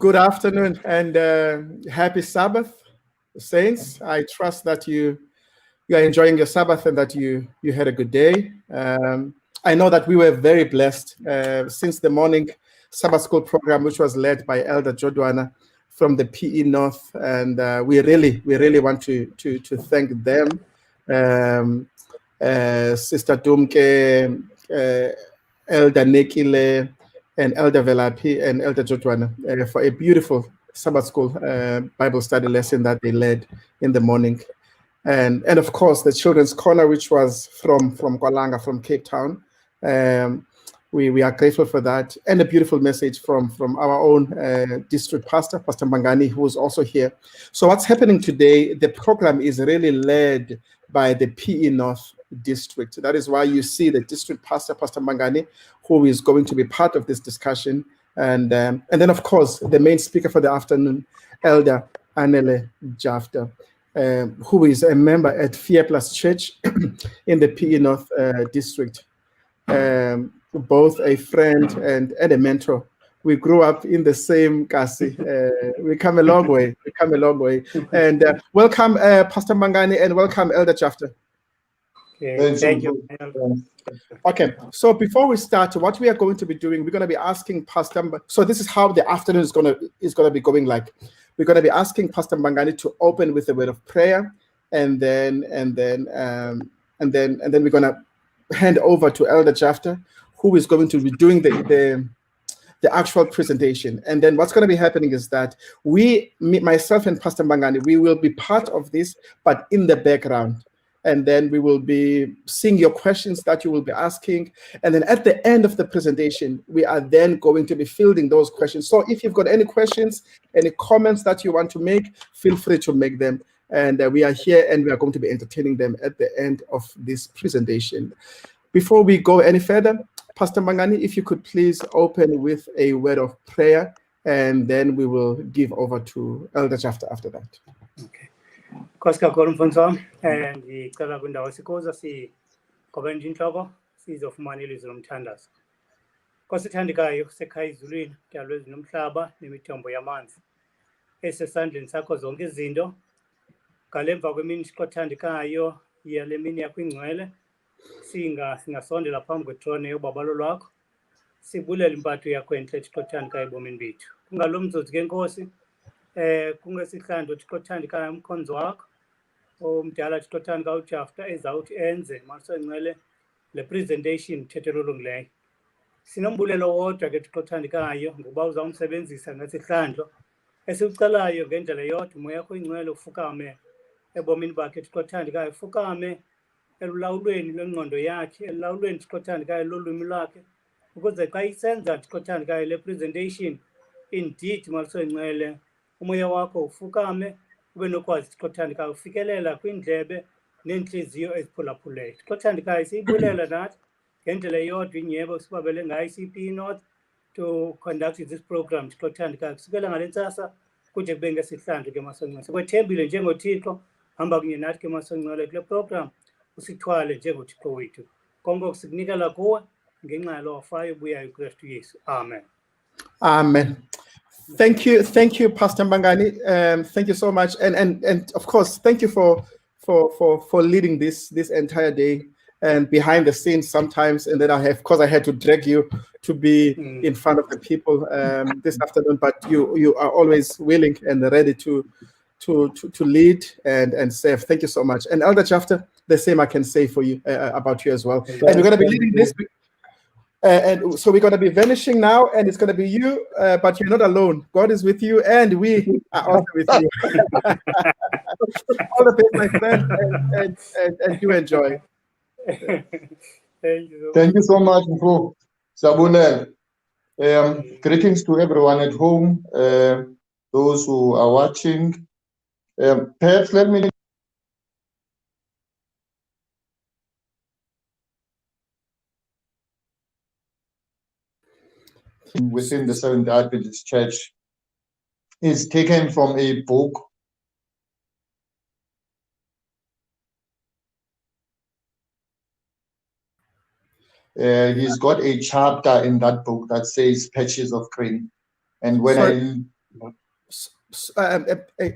Good afternoon and happy Sabbath, saints. I trust that you are enjoying your Sabbath and that you had a good day. I know that we were very blessed since the morning Sabbath school program, which was led by Elder Jodwana from the PE North, and we really want to thank them, Sister Dumke, Elder Nekile, and Elder Velapi and Elder Jodwana for a beautiful Sabbath school Bible study lesson that they led in the morning. And of course, the Children's Corner, which was from Kwalanga, from Cape Town. We are grateful for that. And a beautiful message from our own district pastor, Pastor Mangani, who is also here. So what's happening today, the program is really led by the PE North district. That is why you see the district pastor, Pastor Mangani, who is going to be part of this discussion. And then, of course, the main speaker for the afternoon, Elder A Jafta, who is a member at Fear Plus Church in the PE North district. Both a friend and a mentor. We grew up in the same kasi. We come a long way. And welcome, Pastor Mangani, and welcome, Elder Jafta. Okay, thank you. Okay, so before we start, what we are going to be doing, we're going to be asking Pastor. So this is how the afternoon is going to be going. Like, we're going to be asking Pastor Mangani to open with a word of prayer, and then we're going to hand over to Elder Jafta, who is going to be doing the actual presentation. And then what's going to be happening is that myself and Pastor Mangani, we will be part of this, but in the background. And then we will be seeing your questions that you will be asking. And then at the end of the presentation, we are then going to be fielding those questions. So if you've got any questions, any comments that you want to make, feel free to make them. And we are here and we are going to be entertaining them at the end of this presentation. Before we go any further, Pastor Mangani, if you could please open with a word of prayer, and then we will give over to Elder Jafta after that. Okay. Nkosi kakhulu mfundisi wami, ngicela kwindawo sikhoza sigobe inhloko sizofumana ilizwi lomthandazo. Nkosi ethandekayo, sekhaya ezulwini, dalo ezinomhlaba nemithombo yamanzi. Esesandleni sakho zonke izinto. Ngalemva kwemini sikothandekayo yale mini yakho ingcwele, singasondela phambi kwethrone yobabalo lwakho. Sibulela impatho yakho enhle sikothandekayo ebomini bethu. Kungalo mzuzu ke Nkosi, kungesihlando sikothandekayo umkhonzo wakho. Omdala sikothandekayo uJafta ezawuthi enze masengcwele le presentation thethelo olungileyo. Sinombulelo wodwa ke sikothandekayo ngoba uzawumsebenzisa ngesihlandlo esikucelayo ngendlela yodwa umoya wakho ingcwele ufukame ebomini bakhe sikothandekayo, ufukame elulawulweni lwengqondo yakhe, elulawulweni sikothandekayo lolwimi lwakhe, ukuze xa isenza sikothandekayo le presentation indeed masengcwele umoya wakho ufukame ube nokwazi sikothandekayo ufikelela kwindlebe nenhliziyo eziphulaphulayo. Sikothandekayo siyibulela nathi ngendlela yodwa inyebo sibabele ngayo iCP North to conduct this program sikothandekayo kusukela ngalentsasa kude kube ngesihlandlo ke masengcwele. Sikwethembile njengoThixo, hamba kunye nathi ke masengcwele kule program, usithwale njengoThixo wethu. Konke kusinikela kuwe ngenxa yalo wafayo ubuyayo uKristu Yesu. Amen. Amen. Thank you, Pastor Mangani. Thank you so much, and of course, thank you for leading this entire day and behind the scenes sometimes. And then I had to drag you to be in front of the people this afternoon. But you are always willing and ready to lead and serve. Thank you so much. And Elder Jafta, the same I can say for you about you as well. And we're going to be leading this. And so we're going to be vanishing now, and it's going to be you, but you're not alone. God is with you, and we are also with you. All the best, my friend, and you enjoy. Thank you so much, Mfu. Sabunel. Greetings to everyone at home, those who are watching. Perhaps let me within the Seventh Adventist Church is taken from a book he's got a chapter in that book that says Patches of Green. And when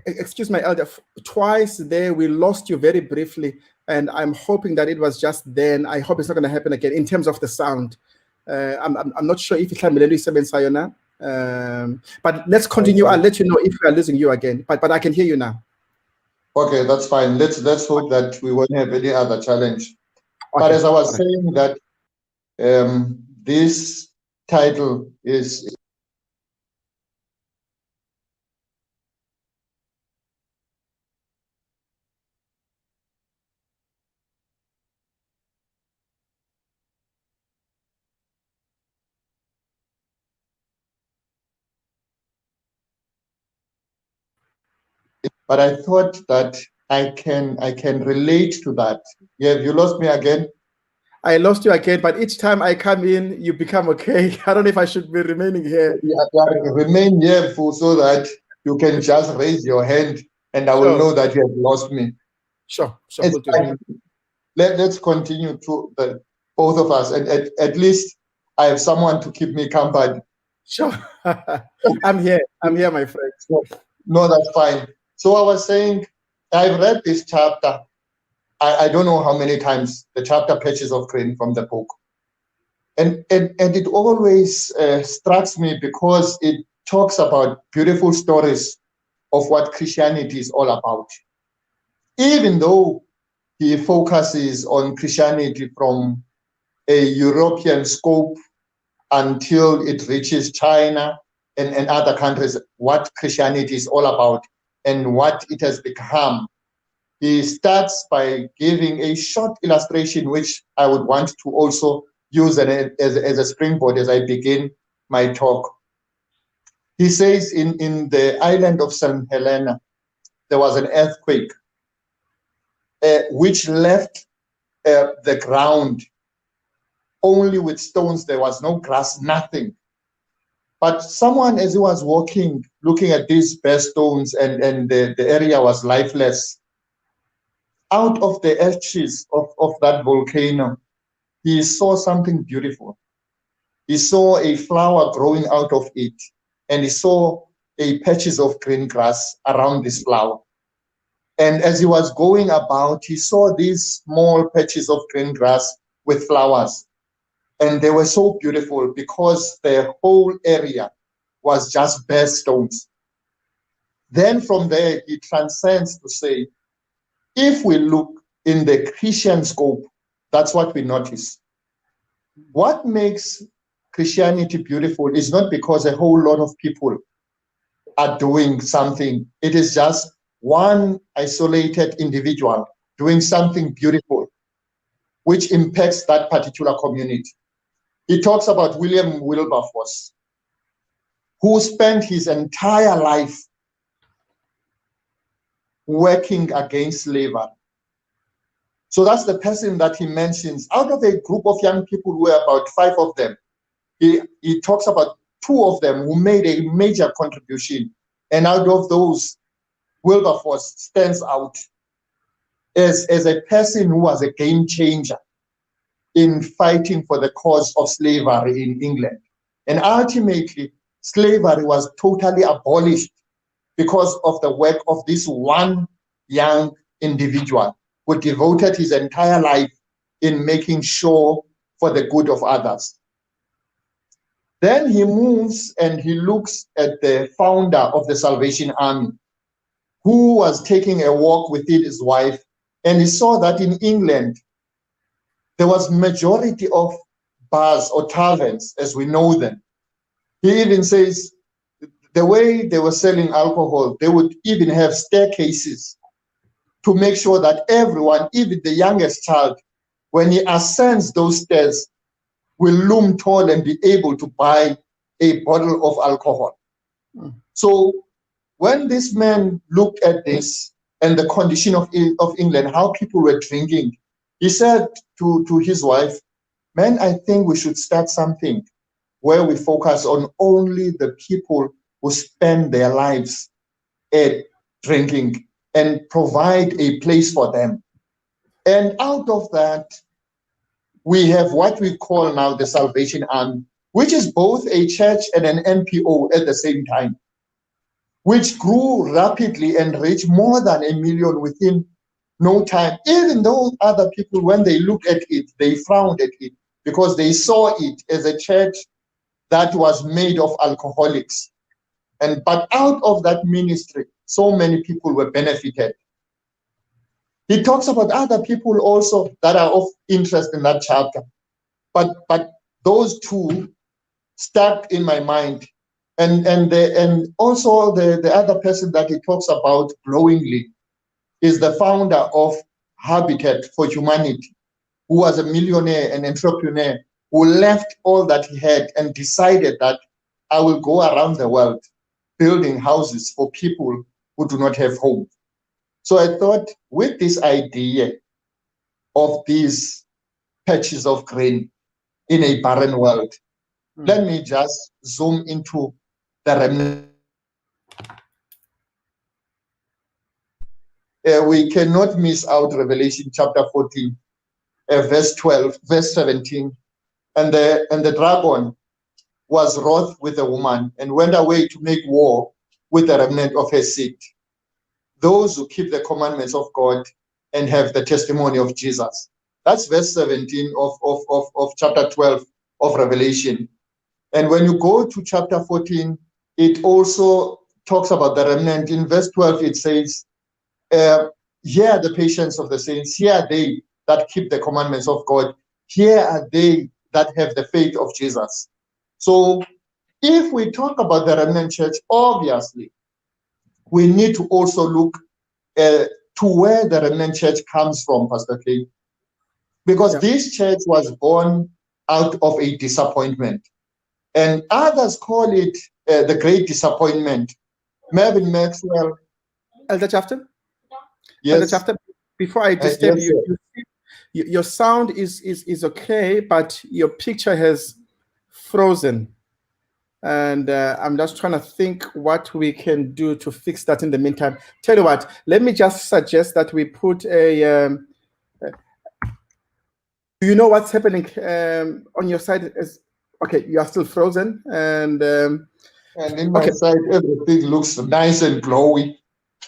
Excuse my elder, twice there we lost you very briefly, and I'm hoping that it was just then. I hope it's not going to happen again in terms of the sound. I'm not sure if it's but let's continue. I'll let you know if we are losing you again. But I can hear you now. Okay, that's fine. Let's hope that we won't have any other challenge. Okay. But as I was saying that this title is but I thought that I can relate to that. Yeah, you lost me again. I lost you again, but each time I come in, you become okay. I don't know if I should be remaining here. Yeah, remain here so that you can just raise your hand and I will know that you have lost me. Sure. Let's continue to both of us, and at least I have someone to keep me company. Sure. I'm here, my friend. No, that's fine. So I was saying, I've read this chapter. I don't know how many times, the chapter Patches of Green from the book. And it always strikes me because it talks about beautiful stories of what Christianity is all about. Even though he focuses on Christianity from a European scope until it reaches China and other countries, what Christianity is all about and what it has become. He starts by giving a short illustration, which I would want to also use as a springboard as I begin my talk. He says in the island of St. Helena, there was an earthquake which left the ground only with stones. There was no grass, nothing. But someone, as he was walking, looking at these bare stones and the area was lifeless, out of the ashes of that volcano, he saw something beautiful. He saw a flower growing out of it, and he saw a patches of green grass around this flower. And as he was going about, he saw these small patches of green grass with flowers. And they were so beautiful because the whole area was just bare stones. Then from there, he transcends to say, if we look in the Christian scope, that's what we notice. What makes Christianity beautiful is not because a whole lot of people are doing something. It is just one isolated individual doing something beautiful, which impacts that particular community. He talks about William Wilberforce, who spent his entire life working against slavery. So that's the person that he mentions. Out of a group of young people who were about 5 of them, he talks about 2 of them who made a major contribution. And out of those, Wilberforce stands out as a person who was a game changer in fighting for the cause of slavery in England. And ultimately, slavery was totally abolished because of the work of this one young individual who devoted his entire life in making sure for the good of others. Then he moves and he looks at the founder of the Salvation Army, who was taking a walk with his wife, and he saw that in England, there was majority of bars or taverns as we know them. He even says the way they were selling alcohol, they would even have staircases to make sure that everyone, even the youngest child, when he ascends those stairs, will loom tall and be able to buy a bottle of alcohol. So when this man looked at this and the condition of England, how people were drinking, he said to his wife, man, I think we should start something where we focus on only the people who spend their lives drinking and provide a place for them. And out of that, we have what we call now the Salvation Army, which is both a church and an NPO at the same time. which grew rapidly and reached more than 1 million within no time. Even though other people, when they looked at it, they frowned at it because they saw it as a church that was made of alcoholics. But out of that ministry, so many people were benefited. He talks about other people also that are of interest in that chapter. But those two stuck in my mind. And also the other person that he talks about glowingly is the founder of Habitat for Humanity, who was a millionaire, an entrepreneur, who left all that he had and decided that I will go around the world building houses for people who do not have home. So I thought, with this idea of these patches of grain in a barren world, let me just zoom into the remnant. We cannot miss out Revelation chapter 14, verse 12, verse 17. And the dragon was wroth with the woman and went away to make war with the remnant of her seed, those who keep the commandments of God and have the testimony of Jesus. That's verse 17 of chapter 12 of Revelation. And when you go to chapter 14, it also talks about the remnant. In verse 12, it says, here are the patience of the saints, here are they that keep the commandments of God, here are they that have the faith of Jesus. So if we talk about the remnant church, obviously, we need to also look to where the remnant church comes from, Pastor K. Because this church was born out of a disappointment. And others call it the great disappointment. Mervyn Maxwell. Elder Jafta? Yes. Elder Jafta, before I disturb yes, you, your sound is okay, but your picture has frozen. And I'm just trying to think what we can do to fix that in the meantime. Tell you what, let me just suggest that we put a... do you know what's happening on your side? Okay, you are still frozen. And in my side, everything looks nice and glowy.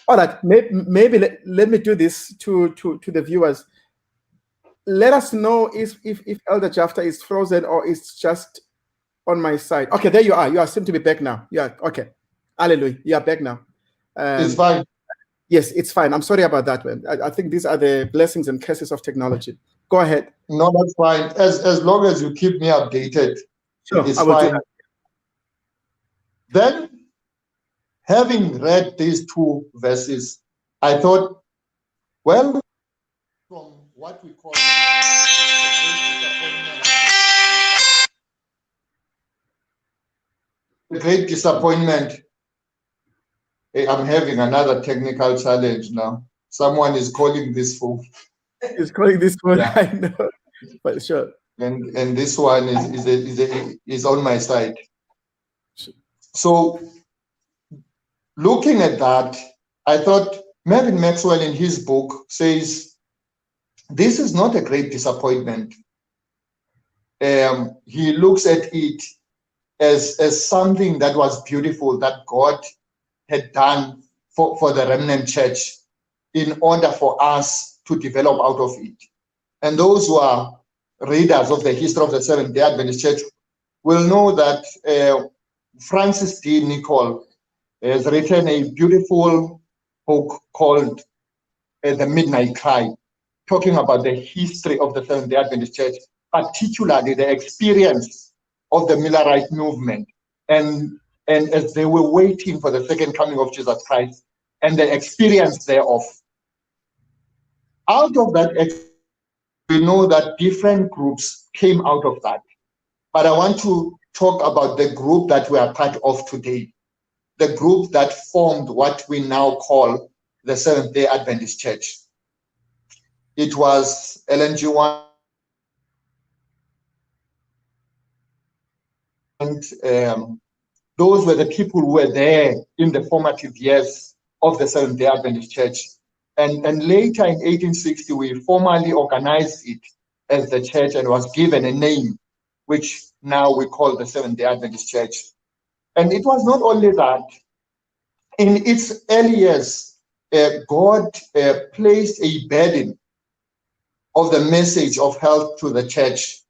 All right, maybe let me do this to the viewers. Let us know if Elder Jafta is frozen or it's just on my side. Okay, there you are. You seem to be back now. Yeah, okay. Hallelujah. You are back now. It's fine. Yes, it's fine. I'm sorry about that, man. I think these are the blessings and curses of technology. Go ahead. No, that's fine. As long as you keep me updated, sure, it's I will fine. do that. Then, having read these two verses, I thought, well, from what we call the great disappointment. I'm having another technical challenge now. Someone is calling this phone. He's calling this phone. Yeah. I know, but sure. And this one is on my side. So, looking at that, I thought Mervyn Maxwell in his book says, this is not a great disappointment. He looks at it as something that was beautiful that God had done for the remnant church in order for us to develop out of it. And those who are readers of the history of the Seventh-day Adventist Church will know that Francis D. Nichol has written a beautiful book called The Midnight Cry, talking about the history of the Seventh-day Adventist Church, particularly the experience of the Millerite movement, and as they were waiting for the second coming of Jesus Christ, and the experience thereof. Out of that, we know that different groups came out of that. But I want to talk about the group that we are part of today, the group that formed what we now call the Seventh-day Adventist Church. It was Ellen G. White and those were the people who were there in the formative years of the Seventh-day Adventist Church. And later in 1860, we formally organized it as the church and was given a name, which now we call the Seventh-day Adventist Church. And it was not only that. In its early years, God placed a burden of the message of health to the church.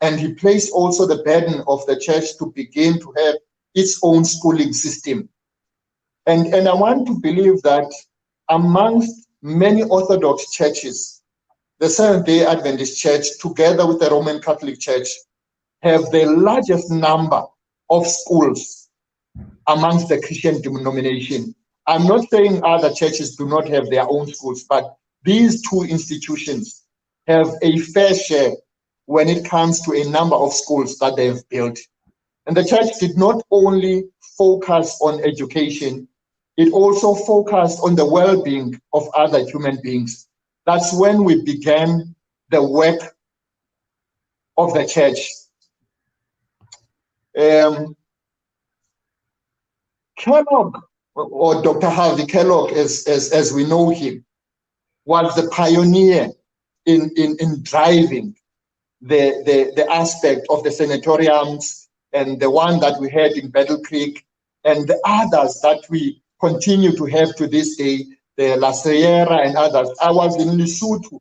And he placed also the burden of the church to begin to have its own schooling system. And I want to believe that amongst many Orthodox churches, the Seventh-day Adventist Church, together with the Roman Catholic Church, have the largest number of schools amongst the Christian denomination. I'm not saying other churches do not have their own schools, but these two institutions have a fair share when it comes to a number of schools that they've built. And the church did not only focus on education, it also focused on the well-being of other human beings. That's when we began the work of the church. Kellogg, or Dr. Harvey Kellogg, as we know him, was the pioneer in driving the aspect of the sanatoriums, and the one that we had in Battle Creek, and the others that we continue to have to this day, the La Sierra and others. I was in Lesotho,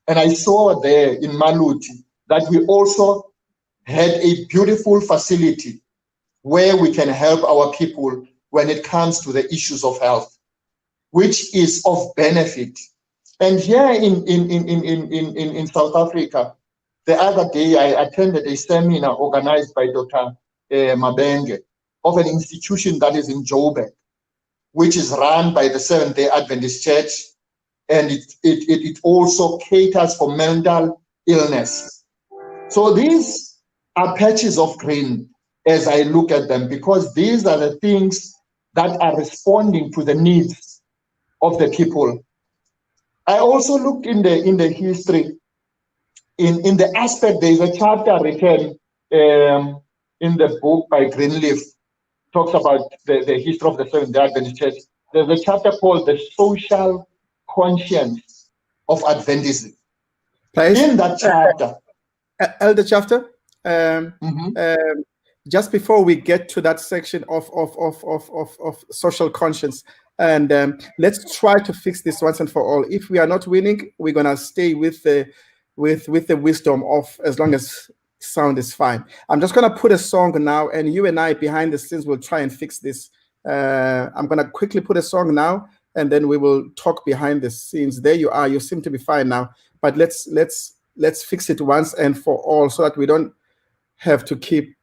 and I saw there in Maluti that we also had a beautiful facility where we can help our people when it comes to the issues of health, which is of benefit. And here in South Africa, the other day I attended a seminar organized by Dr. Mabenge of an institution that is in Joburg, which is run by the Seventh-day Adventist Church, and it also caters for mental illness. So these are patches of green as I look at them, because these are the things that are responding to the needs of the people. I also looked in the history, in the aspect. There is a chapter written in the book by Greenleaf, talks about the history of the Seventh-day Adventist Church. There's a chapter called The Social Conscience of Adventism. Please. In that chapter, Elder Jafta, just before we get to that section of social conscience, and let's try to fix this once and for all. If we are not winning, we're gonna stay with the wisdom of, as long as sound is fine. I'm just gonna put a song now, and you and I behind the scenes will try and fix this. I'm gonna quickly put a song now, and then we will talk behind the scenes. There you are. You seem to be fine now, but let's fix it once and for all, so that we don't have to keep.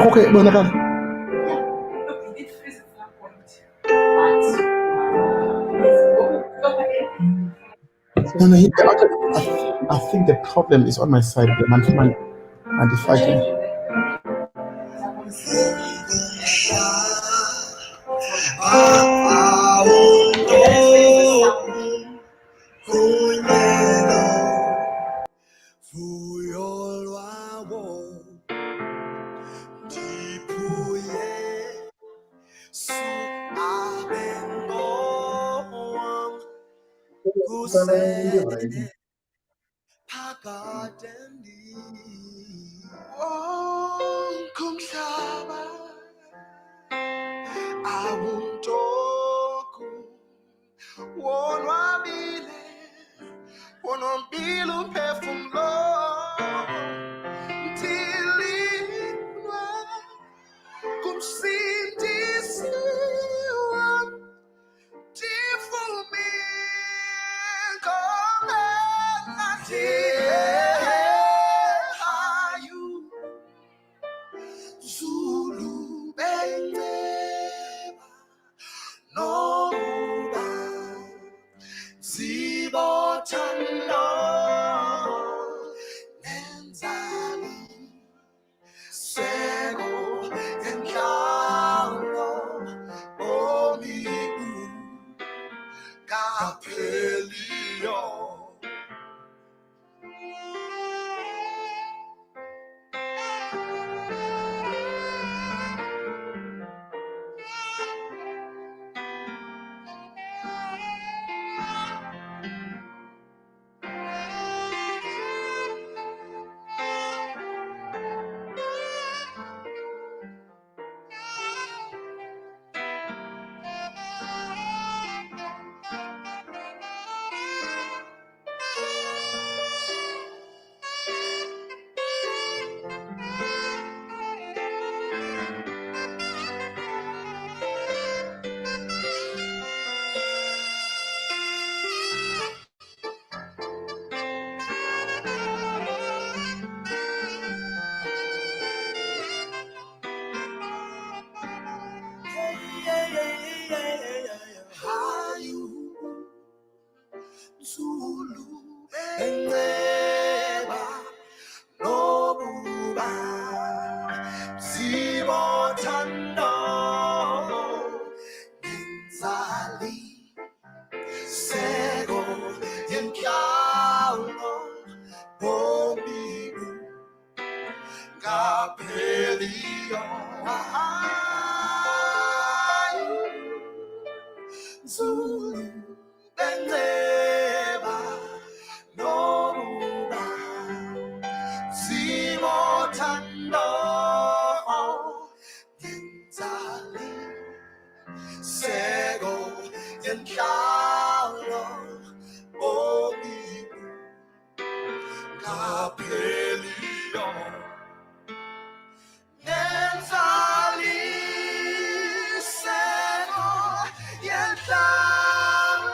Okay, no. I think the problem is on my side. And if I can. Zulu Beneba Noruba Simotando Genzali Sego Yenchalo Obi Capelio Genzali Sego Yenchalo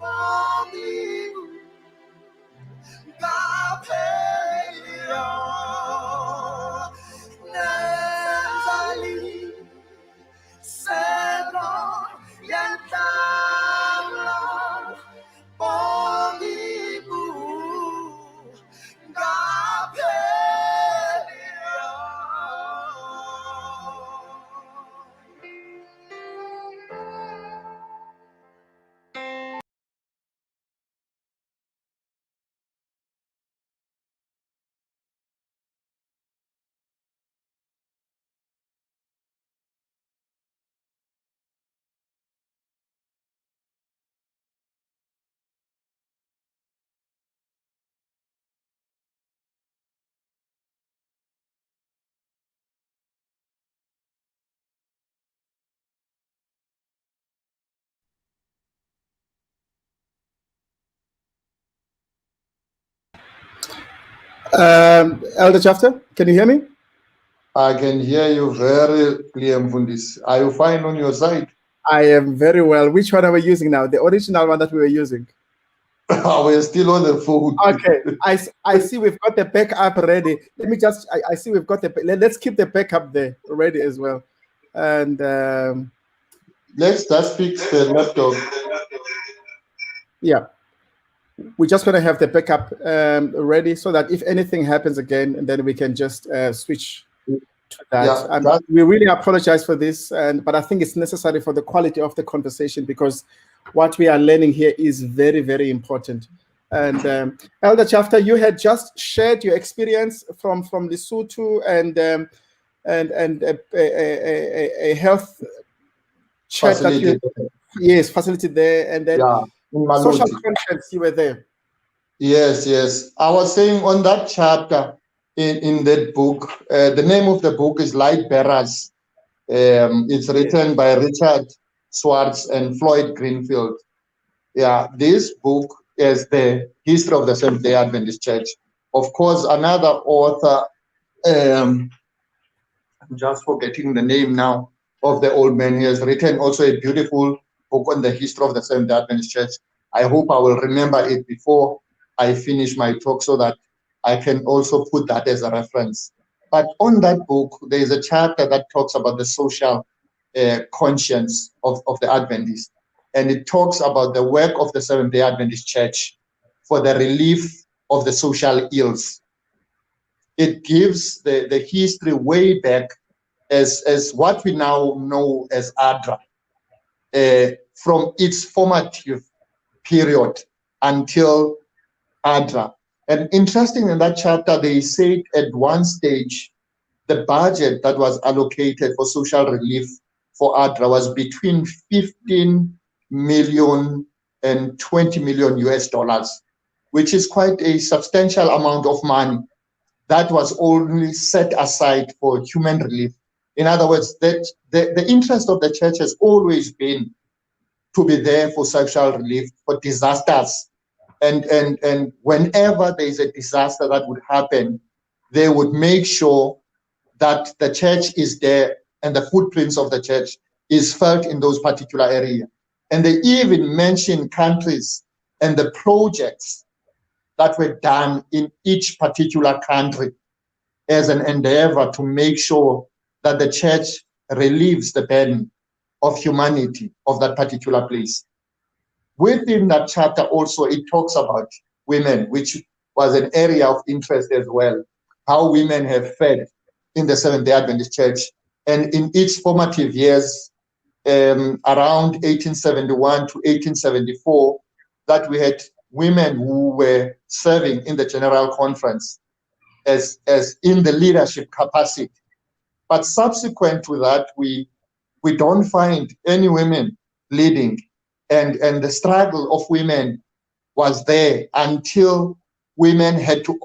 Obi Capelio Genzali Sego Yenchalo Omibu Elder Jafta, can you hear me? I can hear you very clear, Mfundisi. Are you fine on your side? I am very well. Which one are we using now? The original one that we were using. We're still on the phone. Okay, I see we've got the backup ready. Let me just, I see we've got the, let's keep the backup there ready as well. And let's just fix the laptop. Yeah, we're just going to have the backup ready so that if anything happens again, then we can just switch to that. Yeah, we really apologize for this, but I think it's necessary for the quality of the conversation because what we are learning here is very, very important. And Elder Jafta, you had just shared your experience from Lesotho and a health chat facility. that you, facility there, and then social conscience, you were there. Yes. I was saying on that chapter in that book, the name of the book is Light Bearers. It's written by Richard Swartz and Floyd Greenfield. Yeah, this book is the history of the Seventh-day Adventist Church. Of course, another author, I'm just forgetting the name now of the old man. He has written also a beautiful book on the history of the Seventh-day Adventist Church. I hope I will remember it before I finish my talk so that I can also put that as a reference. But on that book, there is a chapter that talks about the social conscience of the Adventists. And it talks about the work of the Seventh-day Adventist Church for the relief of the social ills. It gives the history way back as what we now know as ADRA, from its formative period until ADRA. And interesting in that chapter, they said at one stage, the budget that was allocated for social relief for ADRA was between 15 million and 20 million US dollars, which is quite a substantial amount of money that was only set aside for human relief. In other words, that the interest of the church has always been to be there for social relief, for disasters. And whenever there is a disaster that would happen, they would make sure that the church is there and the footprints of the church is felt in those particular areas. And they even mention countries and the projects that were done in each particular country as an endeavor to make sure that the church relieves the burden of humanity of that particular place. Within that chapter also, it talks about women, which was an area of interest as well, how women have fed in the Seventh-day Adventist Church. And in its formative years, around 1871 to 1874, that we had women who were serving in the General Conference. as in the leadership capacity. But subsequent to that, we don't find any women leading, and the struggle of women was there until women had to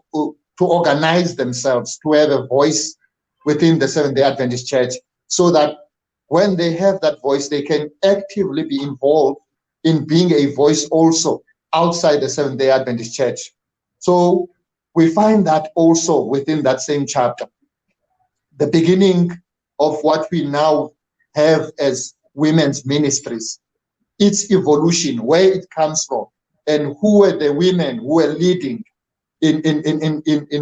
organize themselves to have a voice within the Seventh-day Adventist Church, so that when they have that voice, they can actively be involved in being a voice also outside the Seventh-day Adventist Church. So we find that also within that same chapter. The beginning of what we now have as women's ministries, its evolution, where it comes from, and who were the women who were leading in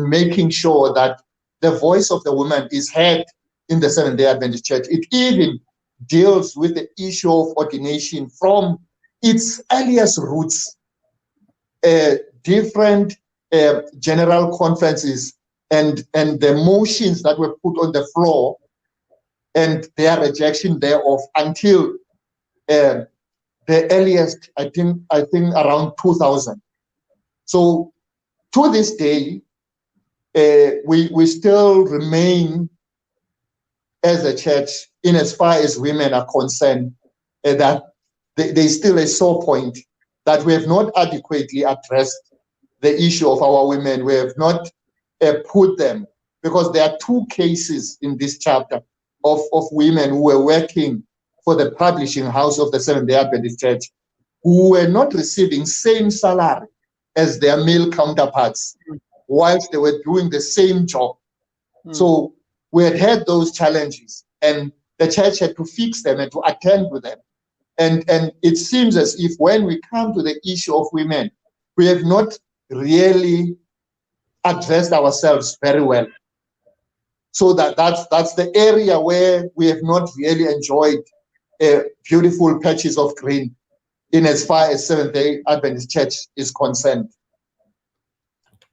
making sure that the voice of the woman is heard in the Seventh-day Adventist Church. It even deals with the issue of ordination from its earliest roots, different general conferences and the motions that were put on the floor and their rejection thereof until the earliest, I think around 2000. So to this day, we still remain as a church, in as far as women are concerned, that there's still a sore point that we have not adequately addressed the issue of our women. We have not put them, because there are two cases in this chapter of women who were working for the publishing house of the Seventh-day Adventist Church, who were not receiving same salary as their male counterparts, whilst they were doing the same job. So we had those challenges, and the church had to fix them and to attend to them. And it seems as if when we come to the issue of women, we have not really addressed ourselves very well. So that's the area where we have not really enjoyed beautiful patches of green in as far as Seventh-day Adventist Church is concerned.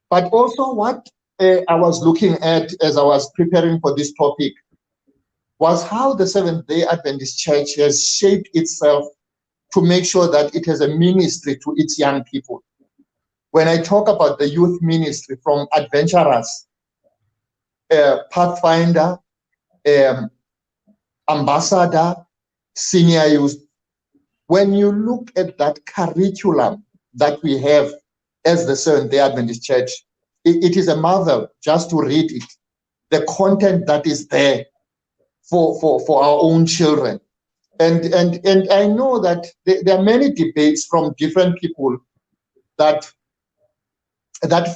But also what I was looking at as I was preparing for this topic was how the Seventh-day Adventist Church has shaped itself to make sure that it has a ministry to its young people. When I talk about the youth ministry, from adventurers, pathfinder, ambassador, senior youth, when you look at that curriculum that we have as the Seventh-day Adventist Church, it is a marvel just to read it, the content that is there for our own children. And I know that there are many debates from different people that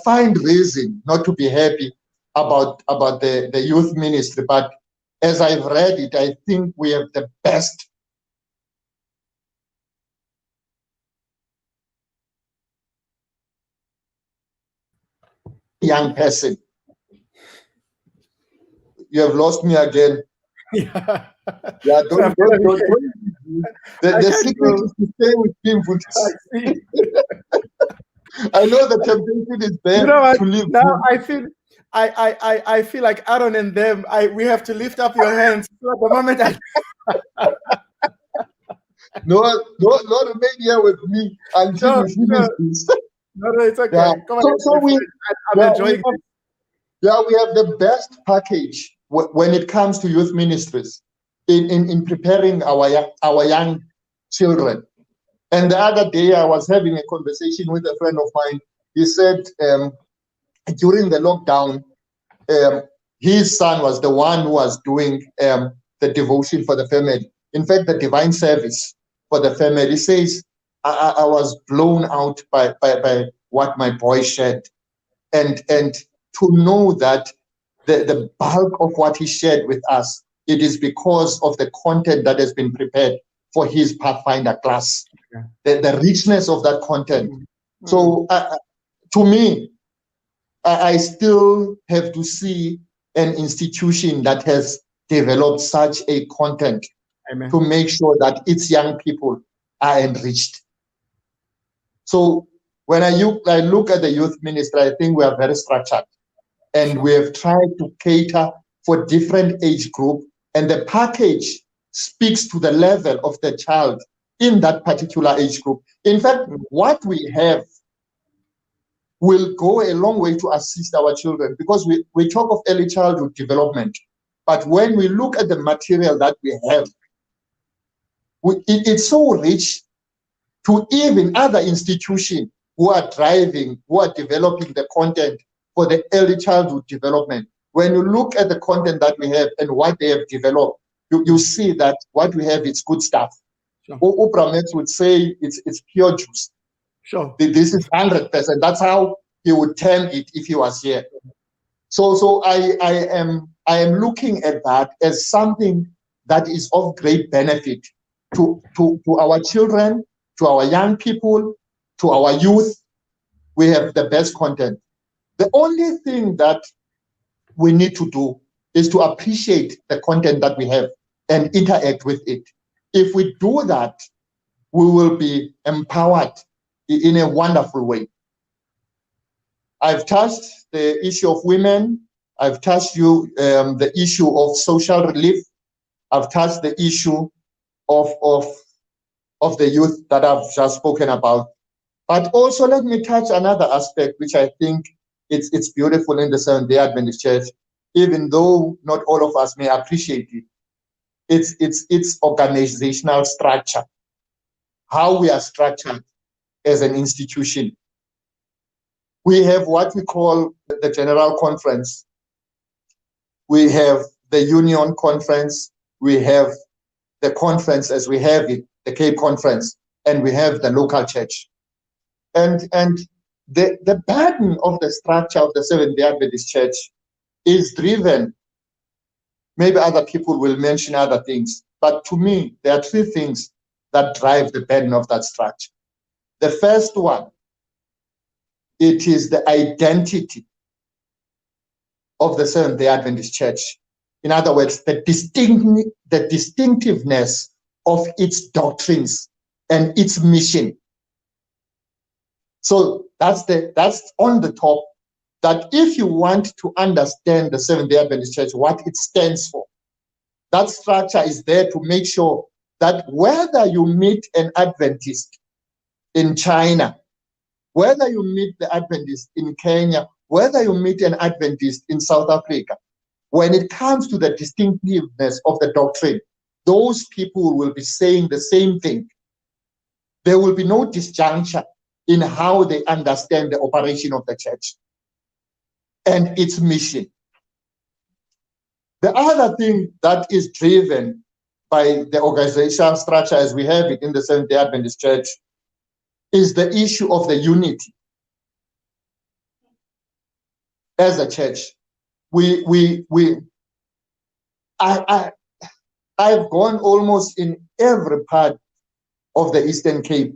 find reason not to be happy about the youth ministry. But as I've read it, I think we have the best young person. You have lost me again. Yeah. Yeah, don't. The secret is to stay with him. I know the temptation is there, You know what? to leave. Now I feel like Aaron and them. We have to lift up your hands. So at the moment, No, remain here with me until we finish this. No, it's okay. Yeah. Come on, I'm enjoying it. Yeah, we have the best package when it comes to youth ministries in preparing our young children. And the other day, I was having a conversation with a friend of mine. He said during the lockdown, his son was the one who was doing the devotion for the family. In fact, the divine service for the family. He says, I was blown out by what my boy shared. And to know that the bulk of what he shared with us, it is because of the content that has been prepared for his Pathfinder class, the richness of that content. So to me, I still have to see an institution that has developed such a content to make sure that its young people are enriched. So when I look at the youth ministry, I think we are very structured, and we have tried to cater for different age group, and the package speaks to the level of the child in that particular age group. In fact, what we have will go a long way to assist our children, because we talk of early childhood development, but when we look at the material that we have, it's so rich to even other institutions who are developing the content for the early childhood development. When you look at the content that we have and what they have developed, you see that what we have is good stuff. Sure. Oprah Metz would say it's pure juice. Sure. This is 100%. That's how he would term it if he was here. So I am looking at that as something that is of great benefit to our children, to our young people, to our youth. We have the best content. The only thing that we need to do is to appreciate the content that we have and interact with it. If we do that, we will be empowered in a wonderful way. I've touched the issue of women. I've touched the issue of social relief. I've touched the issue of the youth that I've just spoken about. But also let me touch another aspect, which I think it's beautiful in the Seventh-day Adventist Church, even though not all of us may appreciate it. It's organizational structure, how we are structured as an institution. We have what we call the General Conference. We have the Union Conference. We have the conference as we have it, the Cape Conference, and we have the local church. And the burden of the structure of the Seventh-day Adventist Church is driven. Maybe other people will mention other things, but to me, there are three things that drive the burden of that structure. The first one, it is the identity of the Seventh-day Adventist Church. In other words, the distinctiveness of its doctrines and its mission. So that's on the top, that if you want to understand the Seventh-day Adventist Church, what it stands for, that structure is there to make sure that whether you meet an Adventist in China, whether you meet the Adventist in Kenya, whether you meet an Adventist in South Africa, when it comes to the distinctiveness of the doctrine, those people will be saying the same thing. There will be no disjuncture in how they understand the operation of the church and its mission. The other thing that is driven by the organizational structure as we have it in the Seventh-day Adventist Church is the issue of the unity. As a church, I've gone almost in every part of the Eastern Cape,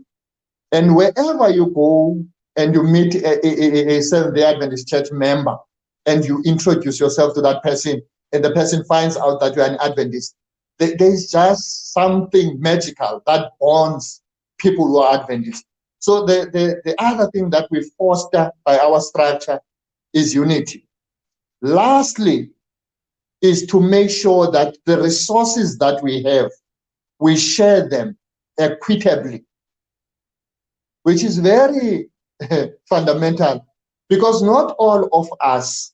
and wherever you go and you meet a Seventh-day Adventist Church member and you introduce yourself to that person and the person finds out that you're an Adventist, there's just something magical that bonds people who are Adventists. So the other thing that we foster by our structure is unity. Lastly, is to make sure that the resources that we have, we share them equitably, which is very fundamental, because not all of us,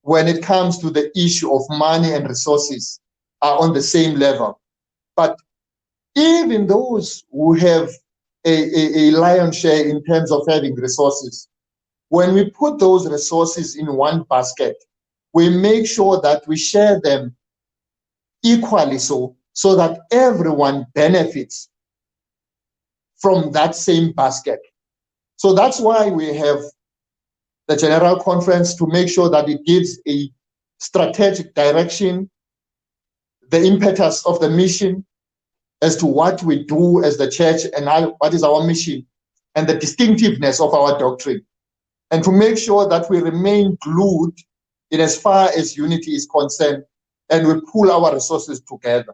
when it comes to the issue of money and resources, are on the same level. But even those who have a lion's share in terms of having resources, when we put those resources in one basket, we make sure that we share them equally so that everyone benefits from that same basket. So that's why we have the General Conference, to make sure that it gives a strategic direction, the impetus of the mission as to what we do as the church and what is our mission, and the distinctiveness of our doctrine, and to make sure that we remain glued in as far as unity is concerned, and we pool our resources together.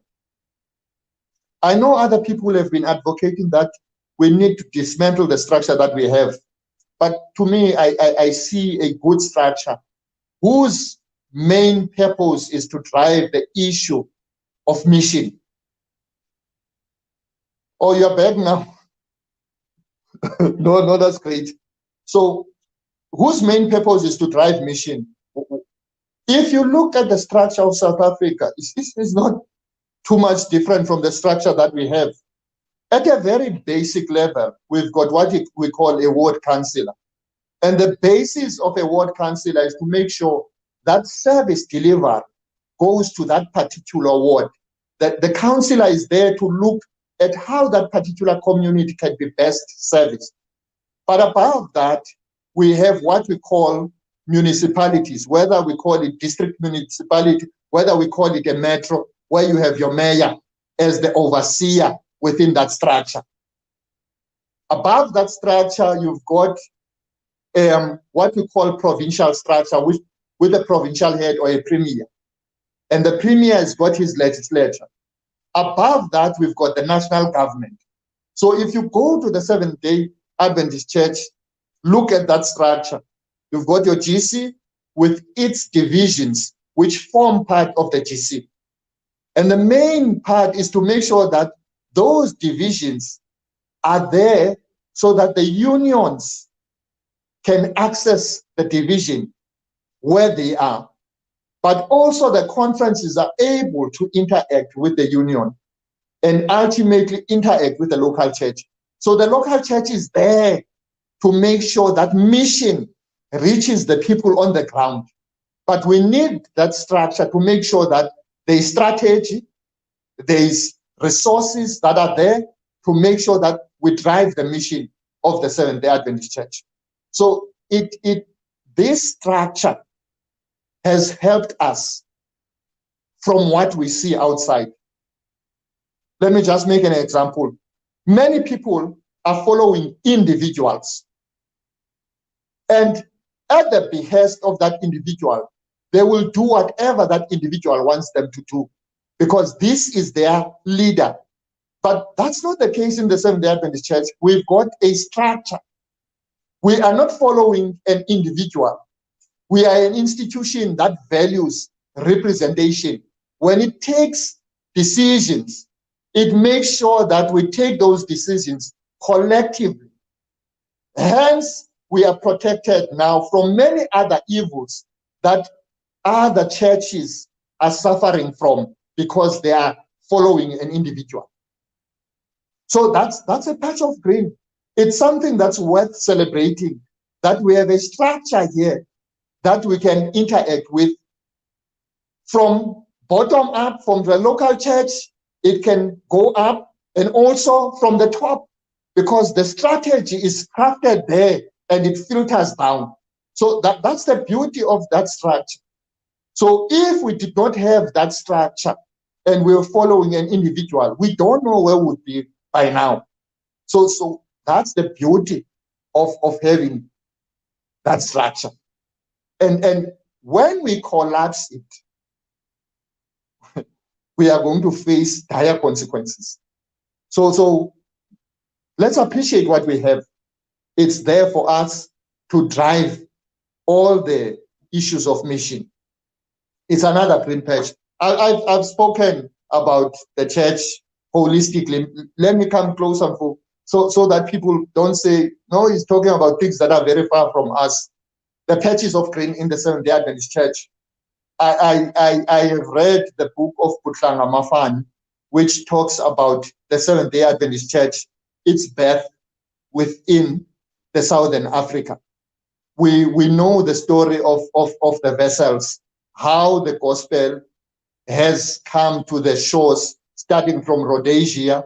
I know other people have been advocating that we need to dismantle the structure that we have. But to me, I see a good structure whose main purpose is to drive the issue of mission. Oh, you're back now. No, that's great. So whose main purpose is to drive mission? If you look at the structure of South Africa, it's not too much different from the structure that we have. At a very basic level, we've got what we call a ward councillor. And the basis of a ward councillor is to make sure that service delivered goes to that particular ward. That the councillor is there to look at how that particular community can be best serviced. But above that, we have what we call municipalities, whether we call it district municipality, whether we call it a metro, where you have your mayor as the overseer within that structure. Above that structure, you've got what we call provincial structure with a provincial head or a premier. And the premier has got his legislature. Above that, we've got the national government. So if you go to the Seventh-day Adventist Church, look at that structure. You've got your GC with its divisions, which form part of the GC. And the main part is to make sure that those divisions are there so that the unions can access the division where they are. But also the conferences are able to interact with the union and ultimately interact with the local church. So the local church is there to make sure that mission reaches the people on the ground. But we need that structure to make sure that there is strategy, there is resources that are there to make sure that we drive the mission of the Seventh-day Adventist Church. So this structure has helped us from what we see outside. Let me just make an example. Many people are following individuals. And at the behest of that individual, they will do whatever that individual wants them to do because this is their leader. But that's not the case in the Seventh-day Adventist Church. We've got a structure. We are not following an individual. We are an institution that values representation. When it takes decisions, it makes sure that we take those decisions collectively. Hence, we are protected now from many other evils that other churches are suffering from because they are following an individual. So that's a patch of green. It's something that's worth celebrating, that we have a structure here that we can interact with from bottom up, from the local church. It can go up and also from the top because the strategy is crafted there and it filters down. So that's the beauty of that structure. So if we did not have that structure and we were following an individual, we don't know where we would be by now. So that's the beauty of having that structure. And when we collapse it, we are going to face dire consequences. So let's appreciate what we have. It's there for us to drive all the issues of mission. It's another green patch. I've spoken about the church holistically. Let me come closer so that people don't say, no, he's talking about things that are very far from us. The patches of green in the Seventh-day Adventist Church. I have read the book of Putlanga Mafani, which talks about the Seventh-day Adventist Church, its birth within the Southern Africa. We know the story of the vessels, how the gospel has come to the shores, starting from Rhodesia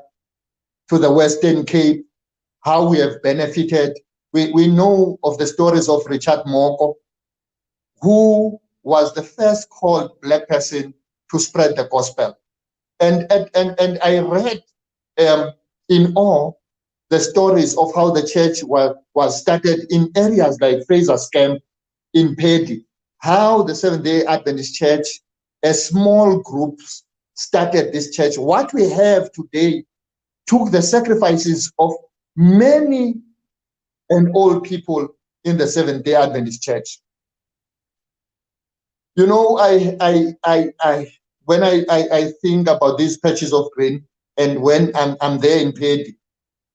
to the Western Cape, how we have benefited. We know of the stories of Richard Moko, who was the first called black person to spread the gospel. And I read in awe the stories of how the church was started in areas like Fraser's Camp in Pedi, how the Seventh-day Adventist Church, as small groups, started this church. What we have today took the sacrifices of many and old people in the Seventh-day Adventist Church. You know, when I think about these patches of green, and when I'm there in Pedi,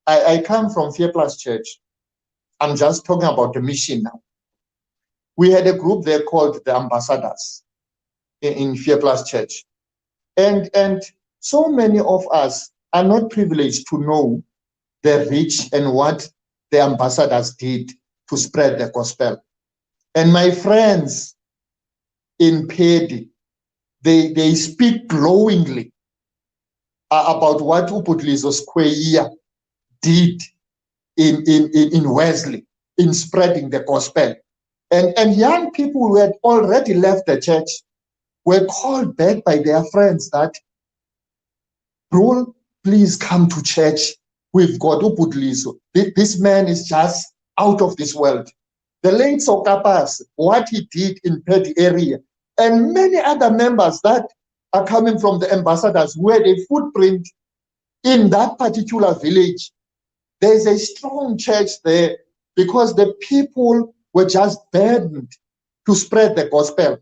I come from Fearplus Church. I'm just talking about the mission now. We had a group there called the Ambassadors in Fear Plus Church. And so many of us are not privileged to know the reach and what the ambassadors did to spread the gospel. And my friends in Pedi, they speak glowingly about what Uputlizo Square did in Wesley, in spreading the gospel. And young people who had already left the church were called back by their friends that, bro, please come to church. We've got Uputlizo. This man is just out of this world. The late Sokapas, what he did in Pedi area, and many other members that are coming from the ambassadors who had a footprint in that particular village. There's a strong church there because the people were just burdened to spread the gospel.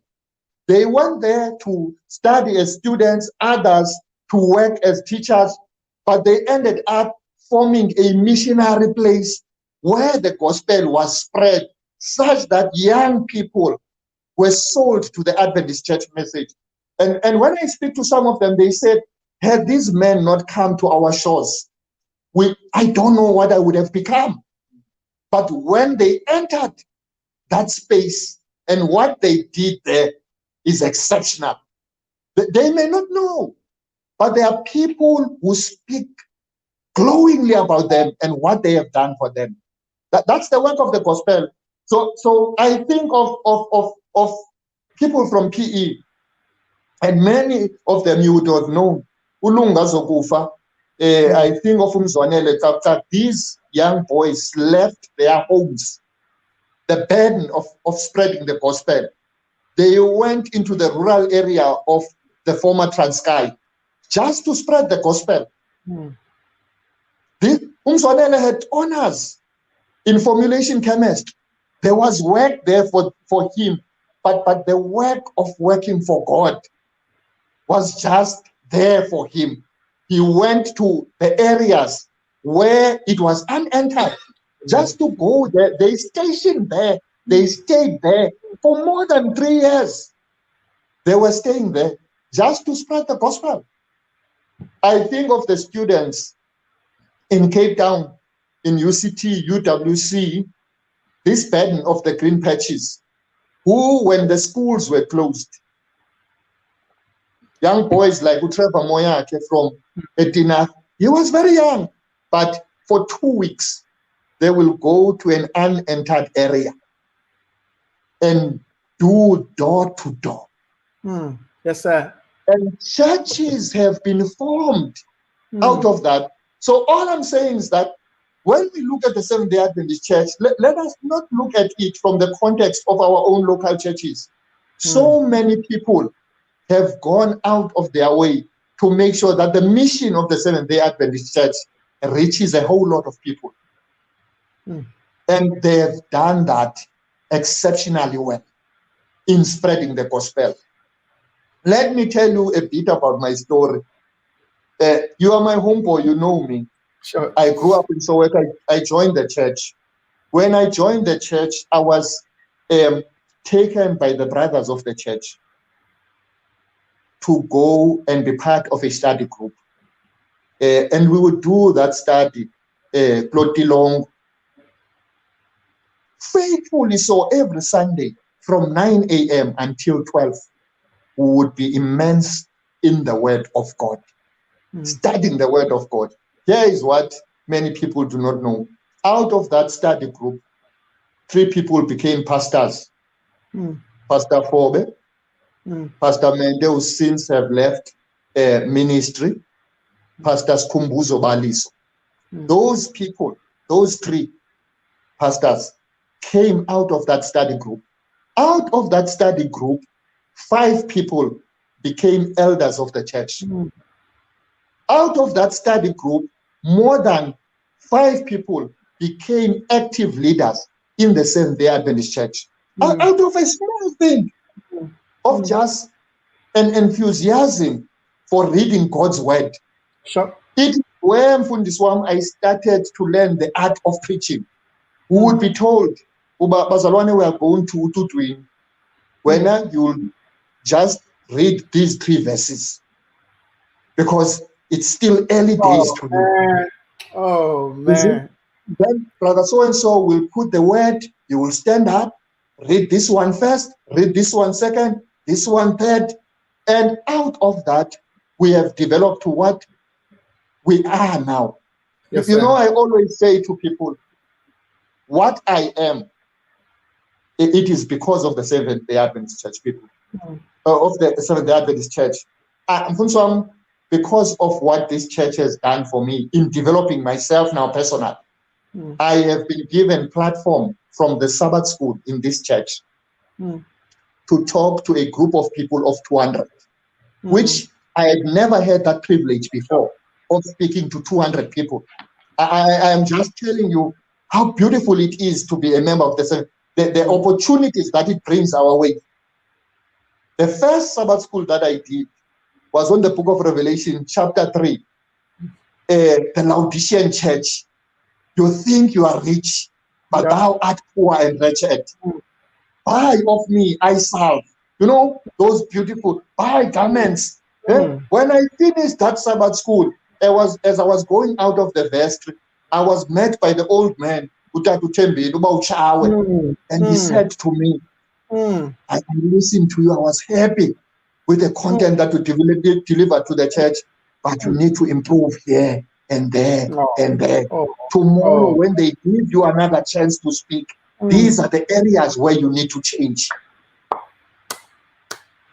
They went there to study as students, others to work as teachers, but they ended up forming a missionary place where the gospel was spread such that young people were sold to the Adventist church message. And when I speak to some of them, they said, had these men not come to our shores, I don't know what I would have become. But when they entered that space and what they did there is exceptional. They may not know, but there are people who speak glowingly about them and what they have done for them. That's the work of the gospel. So I think of people from PE, and many of them you would have known. Ulunga Zokufa, I think of Umzwanele Chapter. These young boys left their homes, the burden of spreading the gospel. They went into the rural area of the former Transkei just to spread the gospel. Umzwanele had honors in formulation chemistry. There was work there for him, but the work of working for God was just there for him. He went to the areas where it was unentered just to go there. They stationed there. They stayed there for more than 3 years. They were staying there just to spread the gospel. I think of the students in Cape Town, in UCT, UWC, this burden of the green patches, who, when the schools were closed, young boys like Utreva Moyake from Edina, he was very young, but for 2 weeks, they will go to an unentered area and do door to door. Yes, sir. And churches have been formed out of that. So all I'm saying is that when we look at the Seventh-day Adventist Church, let us not look at it from the context of our own local churches. So many people have gone out of their way to make sure that the mission of the Seventh-day Adventist Church reaches a whole lot of people. And they have done that exceptionally well in spreading the gospel. Let me tell you a bit about my story. You are my homeboy, you know me. Sure. I grew up in Soweto. I joined the church. When I joined the church, I was taken by the brothers of the church to go and be part of a study group. And we would do that study, Plotilong, faithfully so every Sunday from 9 a.m. until 12. We would be immersed in the Word of God, studying the Word of God. Here is what many people do not know. Out of that study group, 3 people became pastors. Pastor Fobe, Pastor Mende, who since have left ministry, Pastor Skumbuzo Baliso. Those people, those 3 pastors came out of that study group. Out of that study group, 5 people became elders of the church. Out of that study group, more than 5 people became active leaders in the Seventh-day Adventist Church. Out of a small thing of just an enthusiasm for reading God's word. Sure. It where I started to learn the art of preaching. who would be told, "Uba bazalwane, we are going to Ututwini. When you'll just read these 3 verses, because it's still early days to read." Man. Oh, You see? man. Then brother so-and-so will put the word, you will stand up, read this one first, read this one second, this one third. And out of that, we have developed to what we are now. Yes, You know, sir. I always say to people, what I am, it is because of the Seventh-day Adventist Church people, of the Seventh-day Adventist Church. Because of what this church has done for me in developing myself now personally. I have been given platform from the Sabbath school in this church to talk to a group of people of 200, which I had never had that privilege before of speaking to 200 people. I am just telling you how beautiful it is to be a member of the opportunities that it brings our way. The first Sabbath school that I did was on the book of Revelation, chapter 3, the Laodicean church. You think you are rich, but thou art poor and wretched. Buy of me, I salve. You know, those beautiful, buy garments. When I finished that Sabbath school, as I was going out of the vestry, I was met by the old man, and he said to me, I listened to you, I was happy with the content that you delivered to the church, but you need to improve here and there and there. Tomorrow, when they give you another chance to speak, these are the areas where you need to change.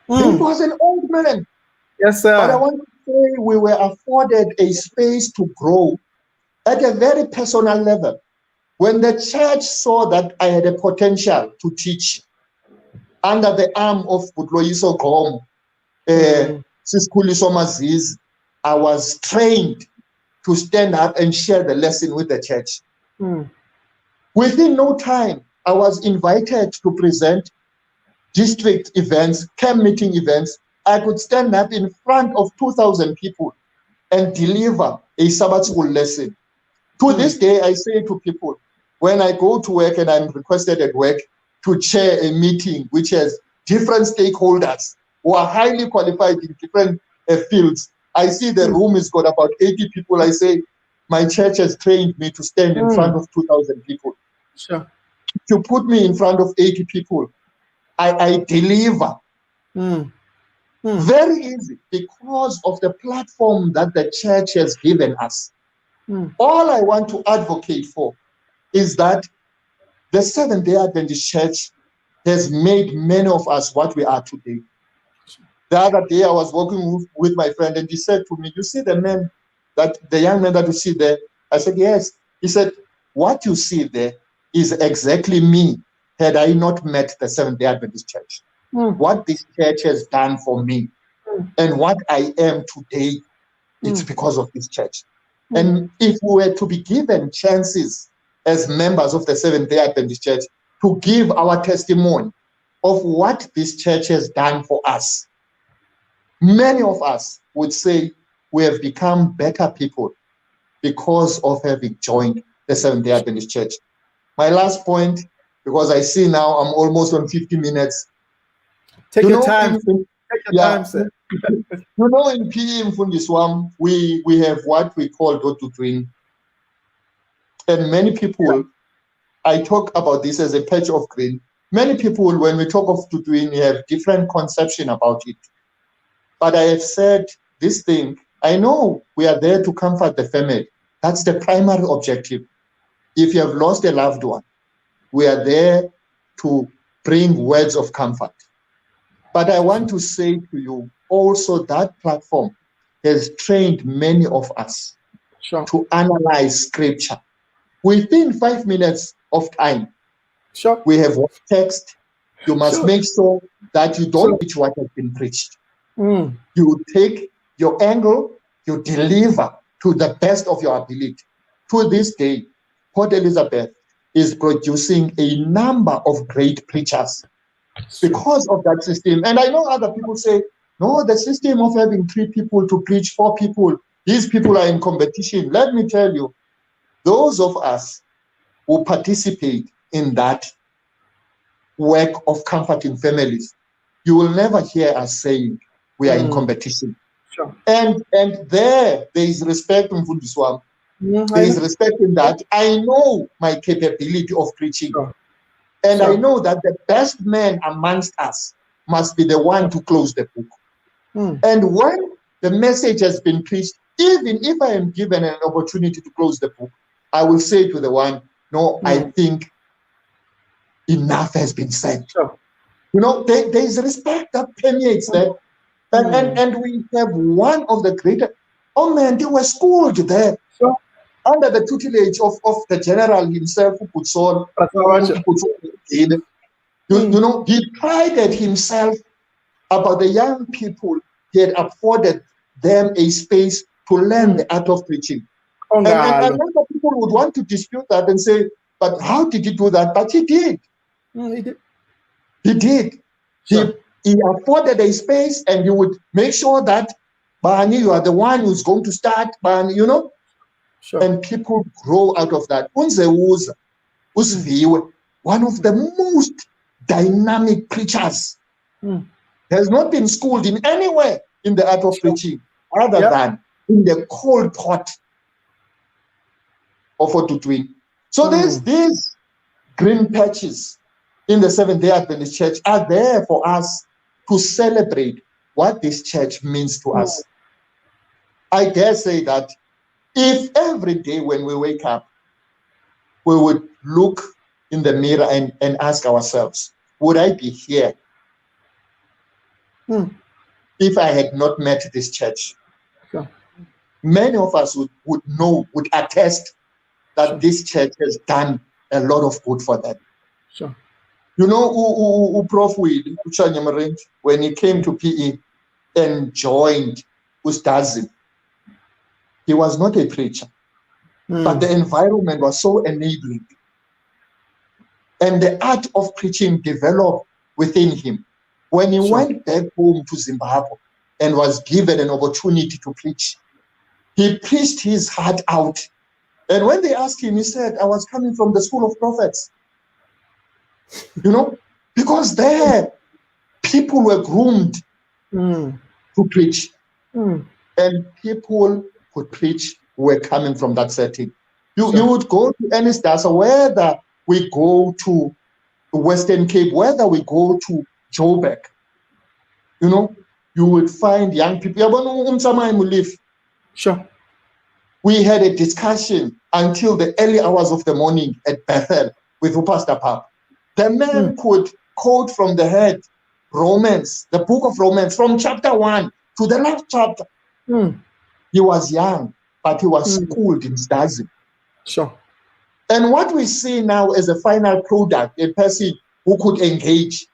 It was an old man. Yes, sir. But I want to say we were afforded a space to grow at a very personal level. When the church saw that I had a potential to teach under the arm of Butloyiso Gom, Siskuliso Maziz, I was trained to stand up and share the lesson with the church. Within no time, I was invited to present district events, camp meeting events. I could stand up in front of 2,000 people and deliver a Sabbath school lesson. To this day, I say to people, when I go to work and I'm requested at work to chair a meeting which has different stakeholders who are highly qualified in different fields, I see the room has got about 80 people. I say, my church has trained me to stand in front of 2,000 people. Sure. If you put me in front of 80 people, I deliver. Very easy, because of the platform that the church has given us. All I want to advocate for is that the Seventh-day Adventist Church has made many of us what we are today. The other day I was walking with my friend and he said to me, you see the young man that you see there? I said, yes. He said, what you see there is exactly me had I not met the Seventh-day Adventist Church. What this church has done for me and what I am today, it's because of this church. And if we were to be given chances as members of the Seventh-day Adventist Church to give our testimony of what this church has done for us, many of us would say we have become better people because of having joined the Seventh-day Adventist Church. My last point, because I see now I'm almost on 50 minutes. Take your time. Take your time, sir. You know, in PE in Fundiswam, we have what we call Dotutwin. And many people, I talk about this as a patch of green. Many people, when we talk of Tutwin, have different conception about it. But I have said this thing, I know we are there to comfort the family. That's the primary objective. If you have lost a loved one, we are there to bring words of comfort. But I want to say to you also that platform has trained many of us to analyze scripture. Within 5 minutes of time, we have text. You must make sure that you don't preach what has been preached. You take your angle, you deliver to the best of your ability. To this day, Port Elizabeth is producing a number of great preachers because of that system. And I know other people say, no, the system of having 3 people to preach 4 people, these people are in competition. Let me tell you, those of us who participate in that work of comforting families, you will never hear us saying we are in competition. Sure. And there is respect in Fundiswam. There I is know. respect in that. I know my capability of preaching. Sure. And Sure. I know that the best man amongst us must be the one to close the book. And when the message has been preached, even if I am given an opportunity to close the book, I will say to the one, no, I think enough has been said. Sure. You know, there is respect that permeates that. And we have one of the greatest, oh man, they were schooled there. Sure. Under the tutelage of the general himself who puts on, you know, he prided himself about the young people. He had afforded them a space to learn the art of preaching. And I remember people would want to dispute that and say, but how did he do that? But he did. He did. He did. Sure. He afforded a space, and he would make sure that, Bani, you are the one who's going to start, Bani, you know? Sure. And people grow out of that. Unzeuza, Uzviwe, one of the most dynamic preachers, has not been schooled in anywhere in the art of preaching other than in the cold pot of Otutwin. So these green patches in the Seventh-day Adventist Church are there for us to celebrate what this church means to us. I dare say that if every day when we wake up, we would look in the mirror and ask ourselves, would I be here if I had not met this church? Sure. Many of us would attest that this church has done a lot of good for them. Sure. You know, Prof. Weed, when he came to PE and joined Ustazim, he was not a preacher, but the environment was so enabling. And the art of preaching developed within him. When he went back home to Zimbabwe and was given an opportunity to preach, he preached his heart out. And when they asked him, he said, I was coming from the school of prophets. You know, because there people were groomed to preach. And people could preach who were coming from that setting. You would go to any Stasa, whether we go to the Western Cape, whether we go to Joburg, you know, you would find young people. Sure. We had a discussion until the early hours of the morning at Bethel with Pastor Pap. The man could quote from the head Romans, the book of Romans, from chapter 1 to the last chapter. He was young, but he was schooled in Stasi. Sure. And what we see now as a final product, a person who could engage.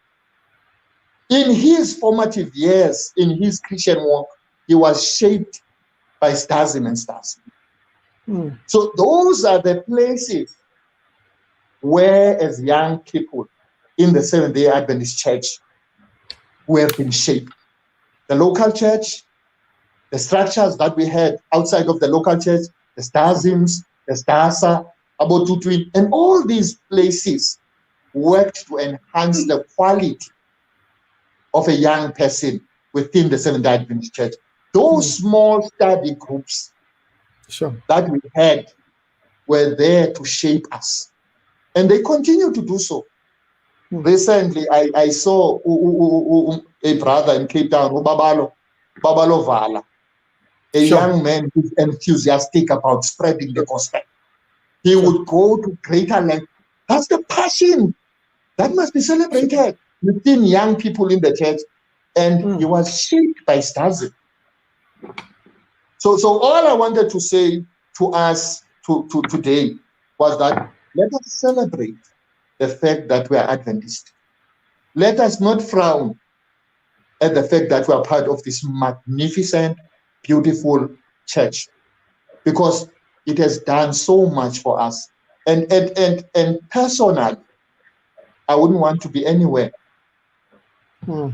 In his formative years, in his Christian walk, he was shaped by Stasi and Stasi. So those are the places where, as young people in the Seventh-day Adventist Church, we have been shaped. The local church, the structures that we had outside of the local church, the Stasims, the Stasa, Abotutwin, and all these places worked to enhance the quality of a young person within the Seventh-day Adventist Church. Those small study groups that we had were there to shape us. And they continue to do so. Recently, I saw a brother in Cape Town, Babalo Vala, a young man who's enthusiastic about spreading the gospel. He would go to greater length. That's the passion that must be celebrated within young people in the church. And he was shaped by Stasi. So all I wanted to say to us today was that let us celebrate the fact that we are Adventist. Let us not frown at the fact that we are part of this magnificent, beautiful church, because it has done so much for us. And personally, I wouldn't want to be anywhere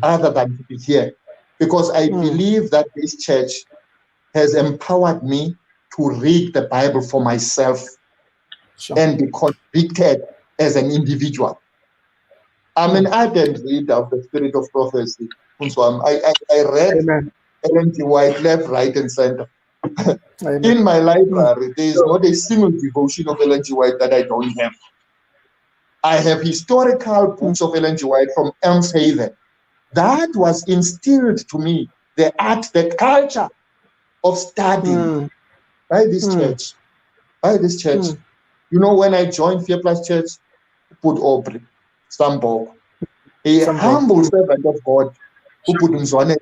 other than to be here, because I believe that this church has empowered me to read the Bible for myself Sure. and be convicted as an individual. I'm an ardent reader of the Spirit of Prophecy. I read Amen. Ellen G. White left, right, and center. Amen. In my library, there is not a single devotion of Ellen G. White that I don't have. I have historical books of Ellen G. White from Elm's Haven. That was instilled to me, the art, the culture of studying by this church. By this church. You know, when I joined Fear Plus Church, put Aubrey, Sambo, a humble servant of God, who put Mzwane.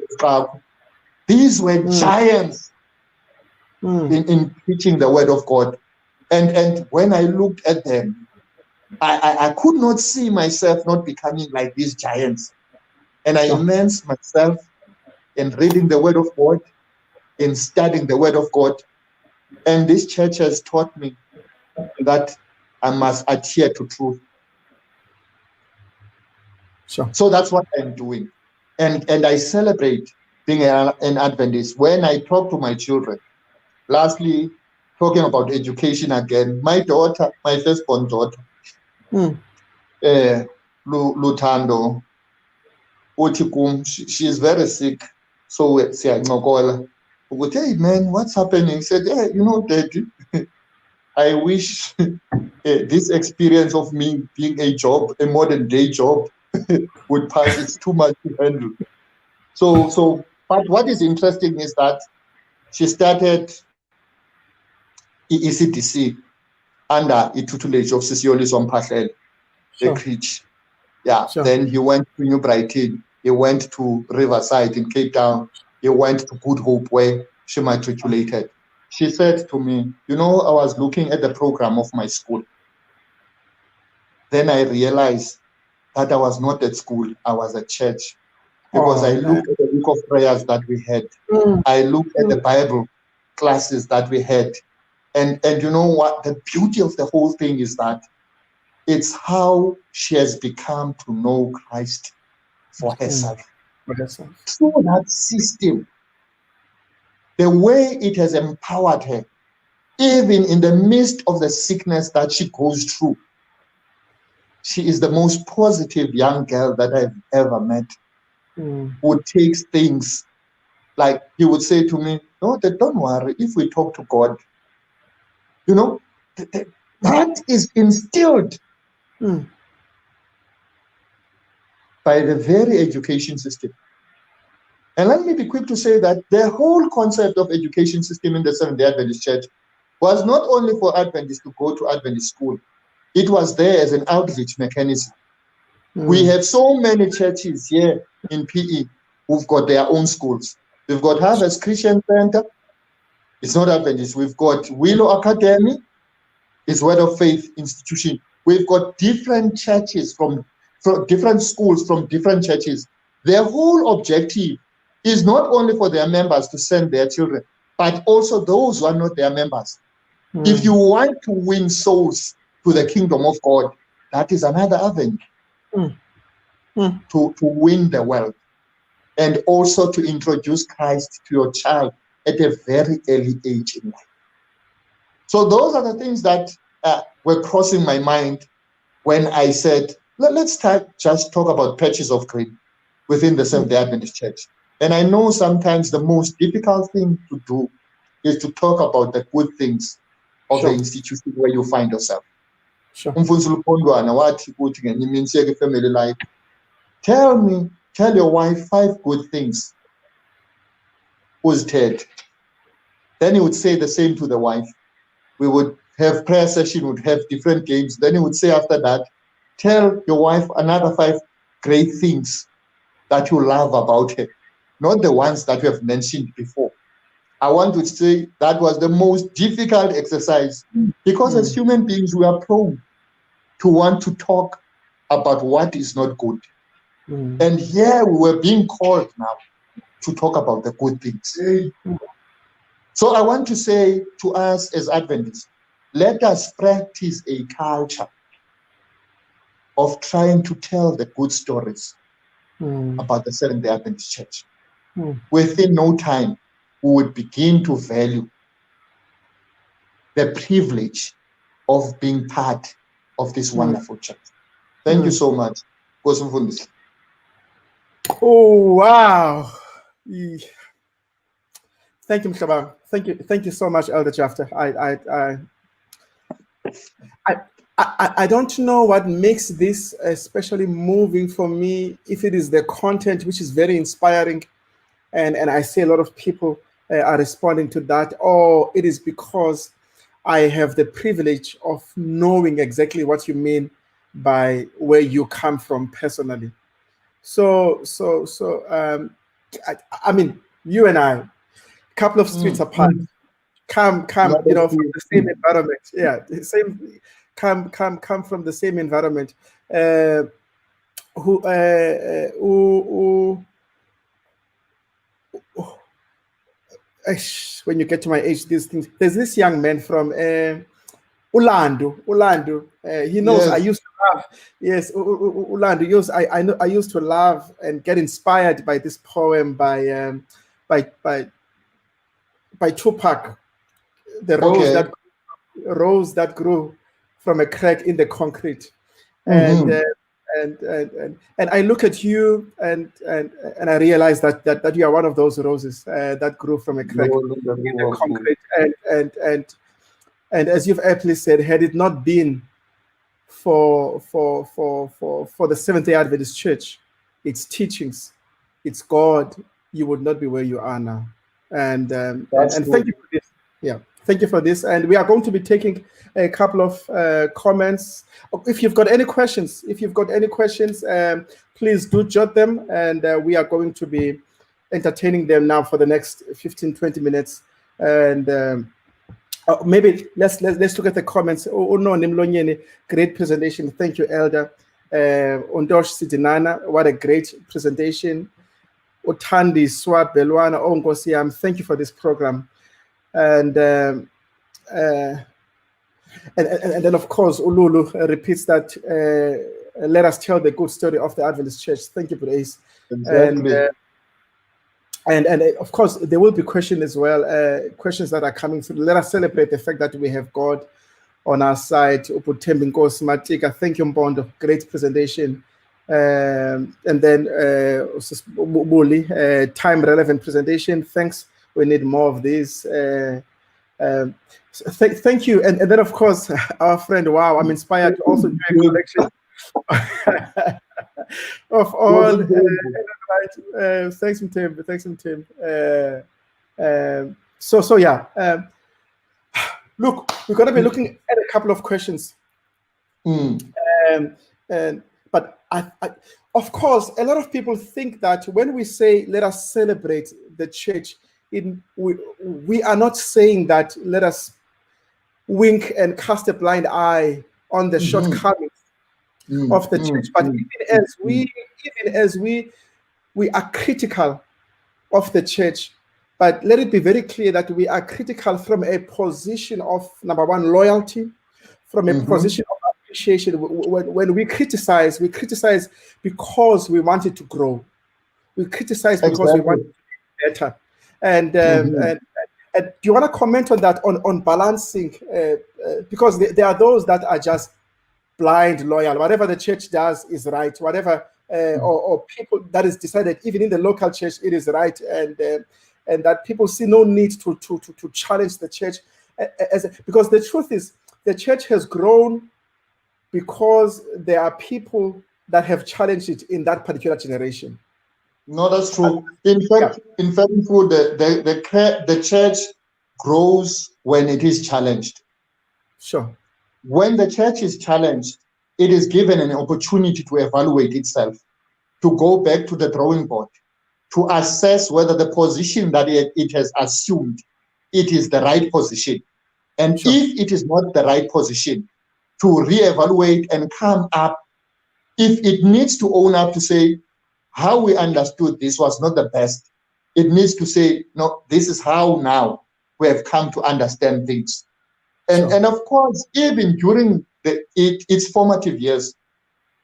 These were giants in preaching the word of God. And when I looked at them, I could not see myself not becoming like these giants. And I immersed myself in reading the word of God, in studying the word of God. And this church has taught me that I must adhere to truth. Sure. So that's what I'm doing. And I celebrate being an Adventist. When I talk to my children, lastly, talking about education again, my daughter, my firstborn daughter, Lutando, she is very sick. So hey man, what's happening? He said, yeah, you know, Daddy, I wish this experience of me being a modern day job would pass. It's too much to handle. So, but what is interesting is that she started ECDC under the tutelage of Sisioli Sompahlele, the Creech. Yeah. Sure. Then he went to New Brighton. He went to Riverside in Cape Town. He went to Good Hope, where she matriculated. She said to me, you know, I was looking at the program of my school. Then I realized that I was not at school, I was at church. Because I looked at the week of prayers that we had. I looked at the Bible classes that we had. And you know what? The beauty of the whole thing is that it's how she has become to know Christ for herself. Through that system, the way it has empowered her, even in the midst of the sickness that she goes through, she is the most positive young girl that I've ever met. Who takes things like he would say to me, no, don't worry, if we talk to God, you know, that is instilled by the very education system. And let me be quick to say that the whole concept of education system in the Seventh-day Adventist Church was not only for Adventists to go to Adventist school, it was there as an outreach mechanism. We have so many churches here in PE who've got their own schools. We've got Harvest Christian Center, it's not Adventist. We've got Willow Academy, it's Word of Faith institution. We've got different churches from different schools from different churches. Their whole objective is not only for their members to send their children, but also those who are not their members. If you want to win souls to the kingdom of God, that is another avenue to win the world, and also to introduce Christ to your child at a very early age in life. So those are the things that were crossing my mind when I said, let's just talk about patches of green within the Seventh-day Adventist Church. And I know sometimes the most difficult thing to do is to talk about the good things of the institution where you find yourself. Family life. Tell your wife 5 good things. Who's Ted? Then he would say the same to the wife. We would have prayer session, would have different games. Then he would say after that, tell your wife another 5 great things that you love about her, not the ones that you have mentioned before. I want to say that was the most difficult exercise because as human beings, we are prone to want to talk about what is not good. And here we were being called now to talk about the good things. So I want to say to us as Adventists, let us practice a culture of trying to tell the good stories about the Seventh-day Adventist Church. Within no time, we would begin to value the privilege of being part of this wonderful church. Thank you so much. Oh, wow. Thank you, Mhlaba. Thank you so much, Elder Jafta. I don't know what makes this especially moving for me, if it is the content, which is very inspiring, and I see a lot of people are responding to that, or it is because I have the privilege of knowing exactly what you mean by where you come from personally. So I mean, you and I, a couple of streets apart, come, you know, from the same environment. Yeah, the same, come from the same environment. When you get to my age, these things. There's this young man from Ulando. He knows. Yes. I used to laugh. Yes, Ulando. I know. I used to laugh and get inspired by this poem by Tupac. The rose that grew from a crack in the concrete, and I look at you and I realize that you are one of those roses that grew from a crack in the concrete, and as you've aptly said, had it not been for the Seventh-day Adventist Church, its teachings, its God, you would not be where you are now. And thank you for this. Yeah, thank you for this. And we are going to be taking a couple of comments. If you've got any questions, please do jot them, and we are going to be entertaining them now for the next 15-20 minutes. And maybe let's look at the comments. Oh no, Nimlonyeni, great presentation. Thank you, Elder. Ondosh Sidinana, what a great presentation. Otandi Swat Belwana Ongosiam, thank you for this program. And then of course Ululu repeats that let us tell the good story of the Adventist Church. Thank you, Praise. Exactly. And of course there will be questions as well, questions that are coming through. Let us celebrate the fact that we have God on our side. Thank you, Mbondo, great presentation. And then time relevant presentation. Thanks. We need more of these. Thank you. And then of course our friend, wow, I'm inspired to also do a collection of all thanks, Tim. So yeah. Look, we're going to be looking at a couple of questions. But of course, a lot of people think that when we say let us celebrate the church, we are not saying that let us wink and cast a blind eye on the shortcomings of the church. But even as we are critical of the church, but let it be very clear that we are critical from a position of, number one, loyalty, from a position of appreciation. When we criticize because we want it to grow. We criticize because we want it to be better. And do you want to comment on that, on balancing? Because there are those that are just blind loyal. Whatever the church does is right. Whatever or people that is decided, even in the local church, it is right, and that people see no need to challenge the church, because the truth is the church has grown because there are people that have challenged it in that particular generation. No, that's true. In fact, the church grows when it is challenged. Sure. When the church is challenged, it is given an opportunity to evaluate itself, to go back to the drawing board, to assess whether the position that it has assumed, it is the right position. And sure. If it is not the right position, to reevaluate and come up. If it needs to own up to say, how we understood this was not the best, it needs to say, no, this is how now we have come to understand things. And, sure. And of course, even during its formative years,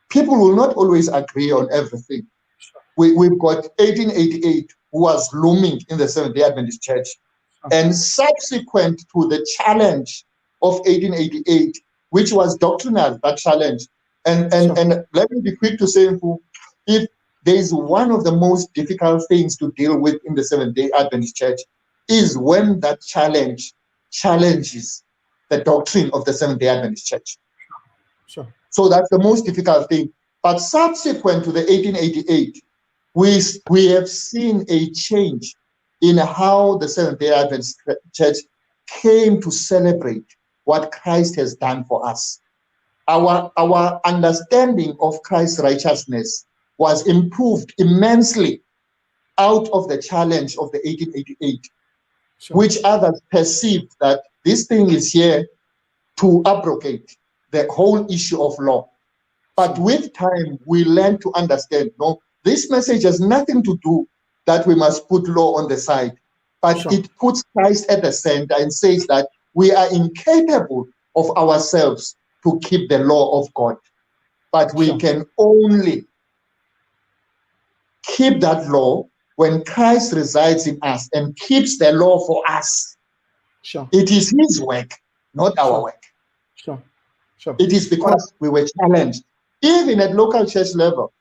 people will not always agree on everything. Sure. We've got 1888, who was looming in the Seventh-day Adventist Church. Sure. And subsequent to the challenge of 1888, which was doctrinal, that challenge. And let me be quick to say, if there is one of the most difficult things to deal with in the Seventh-day Adventist Church, is when that challenge challenges the doctrine of the Seventh-day Adventist Church. Sure. So that's the most difficult thing. But subsequent to the 1888, we have seen a change in how the Seventh-day Adventist Church came to celebrate what Christ has done for us. Our understanding of Christ's righteousness was improved immensely out of the challenge of the 1888, Sure. which others perceived that this thing is here to abrogate the whole issue of law. But with time, we learn to understand, no, this message has nothing to do that we must put law on the side, but Sure. it puts Christ at the center and says that we are incapable of ourselves to keep the law of God, but we Sure. can only keep that law when Christ resides in us and keeps the law for us. Sure. It is his work, not our Sure. work. Sure. Sure. It is because we were challenged. Even at local church level,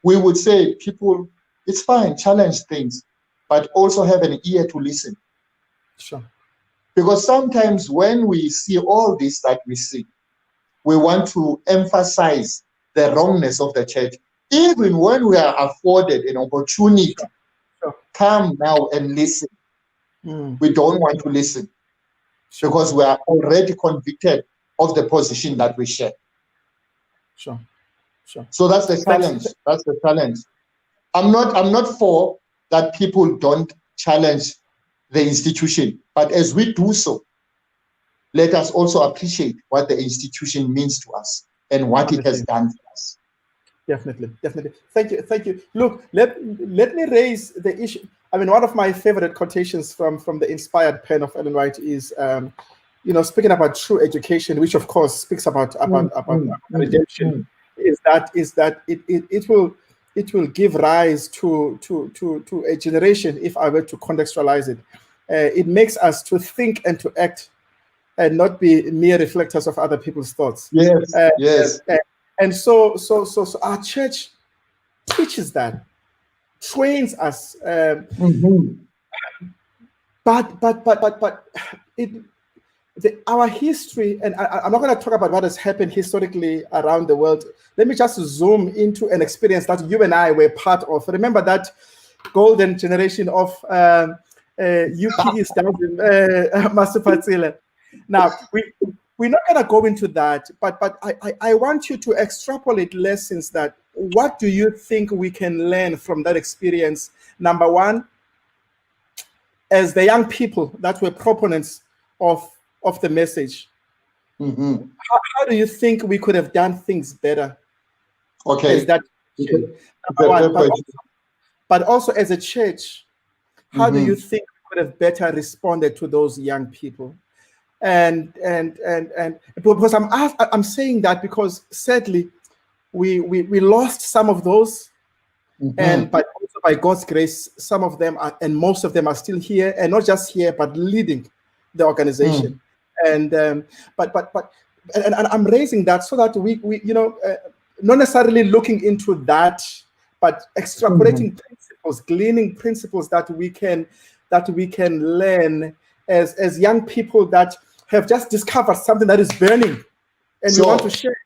we would say, people, it's fine, challenge things, but also have an ear to listen. Sure. Because sometimes when we see all this that we see, we want to emphasize the wrongness of the church. Even when we are afforded an opportunity, Sure. come now and listen. We don't want to listen because we are already convicted of the position that we share. Sure. Sure. So that's the challenge. That's the challenge. I'm not for that people don't challenge the institution, but as we do so, let us also appreciate what the institution means to us and what it has done for us. Definitely. Thank you. Look, let me raise the issue. I mean, one of my favorite quotations from the inspired pen of Ellen White is, speaking about true education, which of course speaks about redemption. Is that it will give rise to a generation. If I were to contextualize it, it makes us to think and to act, and not be mere reflectors of other people's thoughts. Yes, yes. And so our church teaches that, trains us. But our history, and I'm not going to talk about what has happened historically around the world. Let me just zoom into an experience that you and I were part of. Remember that golden generation of UPE stars, Master Patsile. Now, we're not going to go into that, but I want you to extrapolate lessons that, what do you think we can learn from that experience? Number one, as the young people that were proponents of the message, how do you think we could have done things better? Okay. Is that number one, but also as a church, how do you think we could have better responded to those young people? And because I'm saying that because sadly we lost some of those, but also by God's grace, some of them are, and most of them are still here, and not just here, but leading the organization. And I'm raising that so that we not necessarily looking into that, but extrapolating principles, gleaning principles that we can learn as young people that have just discovered something that is burning, and we want to share.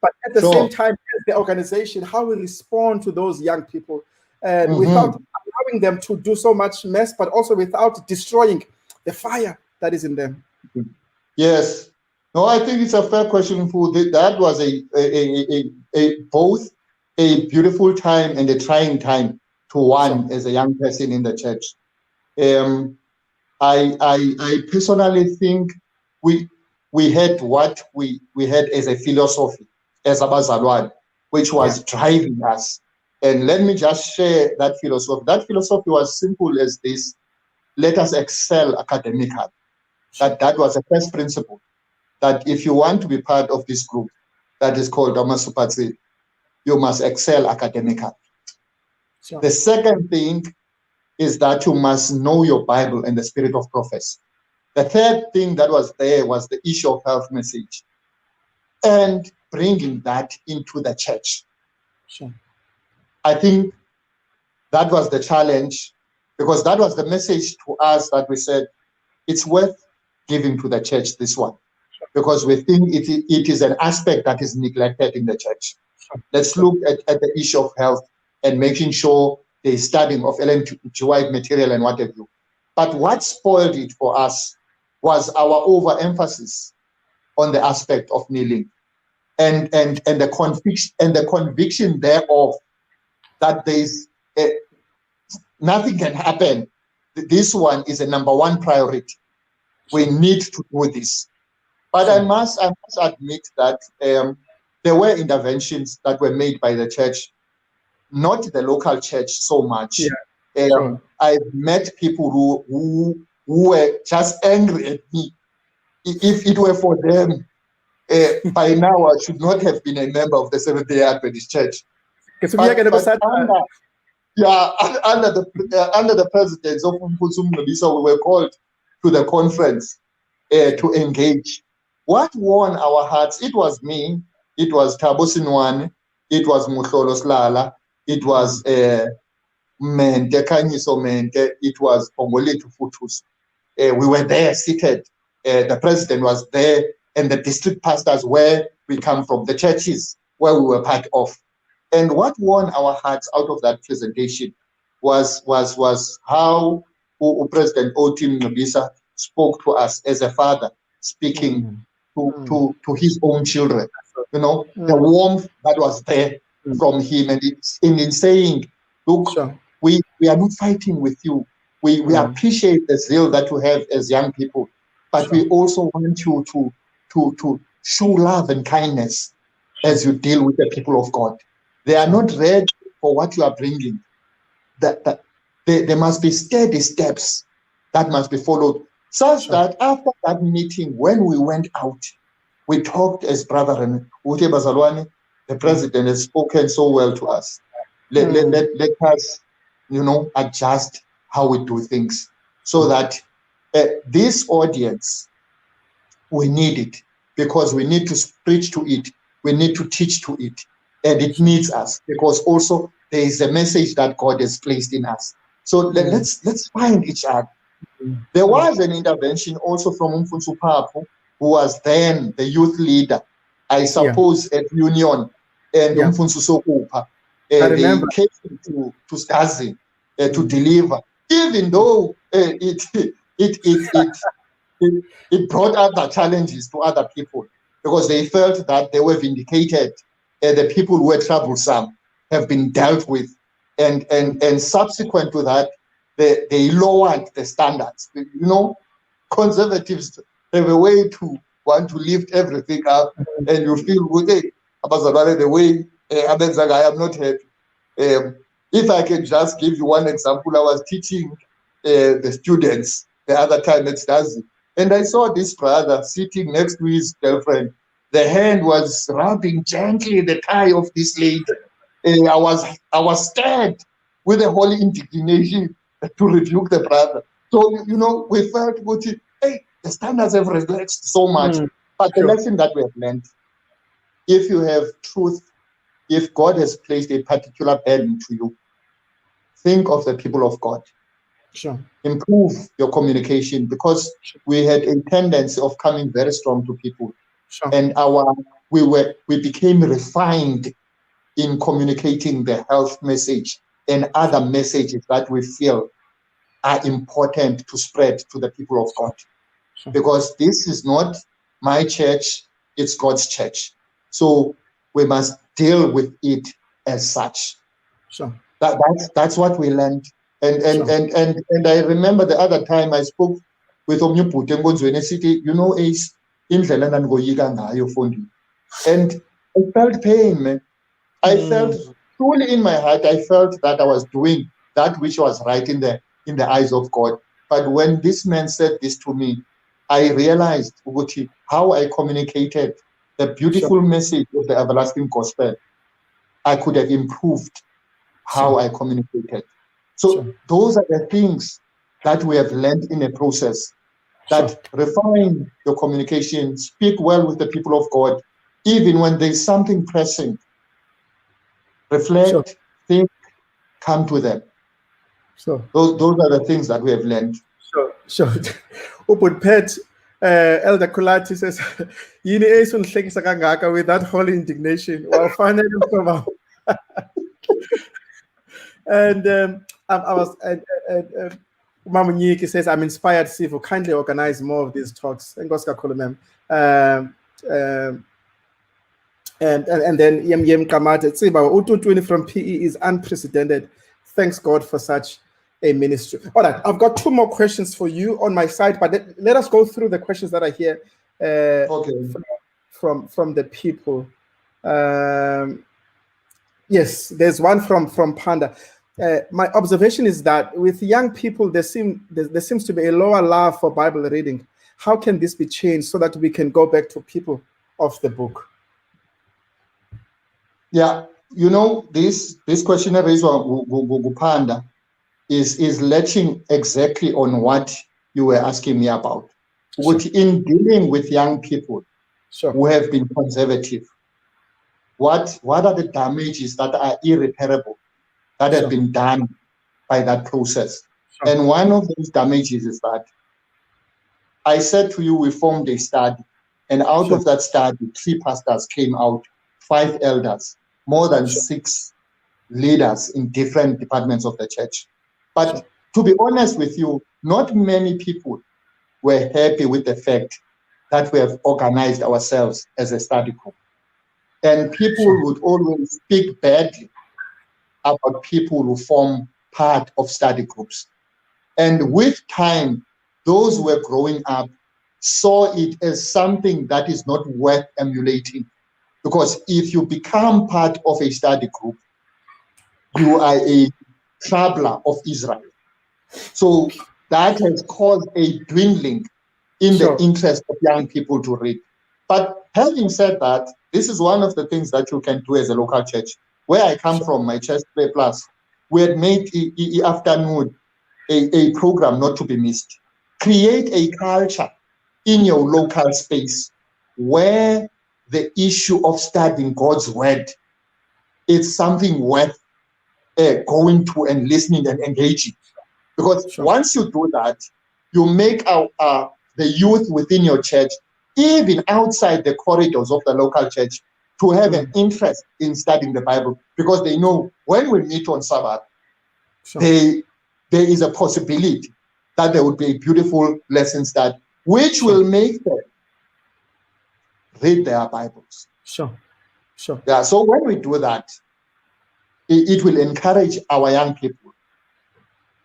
But at the same time, as the organization, how we respond to those young people, without allowing them to do so much mess, but also without destroying the fire that is in them. Yes. No, I think it's a fair question. That was a both a beautiful time and a trying time to one as a young person in the church. I personally think we had what we had as a philosophy as Abazalwane, which was driving us. And let me just share that philosophy. That philosophy was simple as this: let us excel academically. That was the first principle. That if you want to be part of this group that is called Amasupatsi, you must excel academically. The second thing is that you must know your Bible and the spirit of prophecy. The third thing that was there was the issue of health message. and bringing that into the church. Sure. I think that was the challenge, because that was the message to us that we said it's worth giving to the church, this one, because we think it is an aspect that is neglected in the church. Sure. Let's look at the issue of health and making sure the studying of LNG material and what have you. But what spoiled it for us was our overemphasis on the aspect of kneeling and the conviction thereof that there's nothing can happen. This one is a number one priority. We need to do this. But Sure. I must admit that there were interventions that were made by the church, not the local church so much. Yeah. Sure. I've met people who were just angry at me. If it were for them, by now I should not have been a member of the Seventh-day Adventist Church. But under the presidency of Umkhonto Mngcwelisa, we were called to the conference to engage. What won our hearts? It was me, it was Thabo Sinwane, it was Muhlolo Slala, it was Mente Kanyiso Mente, it was Pongolethu Futhus. We were there seated. The president was there, and the district pastors where we come from, the churches where we were part of. And what won our hearts out of that presentation was how President Otim Ngcebisa spoke to us as a father, speaking to his own children. You know, the warmth that was there from him, and in saying, look, Sure. we are not fighting with you. We appreciate the zeal that you have as young people, but Sure. we also want you to show love and kindness as you deal with the people of God. They are not ready for what you are bringing. There must be steady steps that must be followed, such Sure. that after that meeting, when we went out, we talked as brethren. Ute Bazalwane, the president, has spoken so well to us. Let us, adjust how we do things, so that this audience, we need it, because we need to preach to it, we need to teach to it, and it needs us, because also there is a message that God has placed in us. So let's find each other. There was an intervention also from Umfundisi Phaphu, who was then the youth leader, I suppose, at Union, and Umfundisi Sokupa. They came to Stazi to deliver, even though it brought other challenges to other people, because they felt that they were vindicated. The people who were troublesome have been dealt with, and subsequent to that, they lowered the standards. Conservatives have a way to want to lift everything up, and you feel good. Hey, the way I am not happy. If I can just give you one example, I was teaching the students the other time at Stazi, and I saw this brother sitting next to his girlfriend. The hand was rubbing gently the thigh of this lady. I was scared with a holy indignation to rebuke the brother. So, we felt good. Hey, the standards have relaxed so much. But the lesson that we have learned, if you have truth, if God has placed a particular burden to you, think of the people of God. Sure. Improve your communication, because we had a tendency of coming very strong to people. Sure. And we became refined in communicating the health message and other messages that we feel are important to spread to the people of God. Sure. Because this is not my church, it's God's church. So we must deal with it as such. Sure. That's what we learned. And I remember the other time I spoke with Omnibut Ngonzweni City, Ace, and I felt pain, man. I felt truly in my heart, I felt that I was doing that which was right in the eyes of God. But when this man said this to me, I realized how I communicated the beautiful message of the everlasting gospel. I could have improved how I communicated. So those are the things that we have learned in a process, that refine your communication, speak well with the people of God, even when there's something pressing, reflect, Sure. think, come to them. Sure. Those are the things that we have learned. Sure. Uput Pet, Elder Kulati says, Yini esun hlekisa kangaka with that whole indignation. Well, finally, and I was, Mama Nyiki says, I'm inspired, Sifu, kindly organize more of these talks. And then Yem Kamate, Tsiba, Utu from PE is unprecedented. Thanks God for such a ministry. All right, I've got 2 more questions for you on my side, but let us go through the questions that are here from the people. Yes, there's one from Panda. My observation is that with young people, there seems to be a lower love for Bible reading. How can this be changed so that we can go back to people of the book? Yeah, this question raised by Panda is latching exactly on what you were asking me about. Sure. Which in dealing with young people who have been conservative, what are the damages that are irreparable that have been done by that process? And one of those damages is that I said to you, we formed a study, and out of that study, 3 pastors came out, 5 elders, more than 6 leaders in different departments of the church. But to be honest with you, not many people were happy with the fact that we have organized ourselves as a study group. And people would always speak badly about people who form part of study groups. And with time, those who were growing up saw it as something that is not worth emulating. Because if you become part of a study group, you are a troubler of Israel. So that has caused a dwindling in the interest of young people to read. But having said that, this is one of the things that you can do as a local church. Where I come from, my church, Play Plus, we had made afternoon a program not to be missed. Create a culture in your local space where the issue of studying God's word is something worth going to and listening and engaging. Because once you do that, you make the youth within your church, even outside the corridors of the local church, to have an interest in studying the Bible, because they know when we meet on Sabbath, there is a possibility that there would be a beautiful lesson study, which will make them read their Bibles. Yeah, so when we do that, it will encourage our young people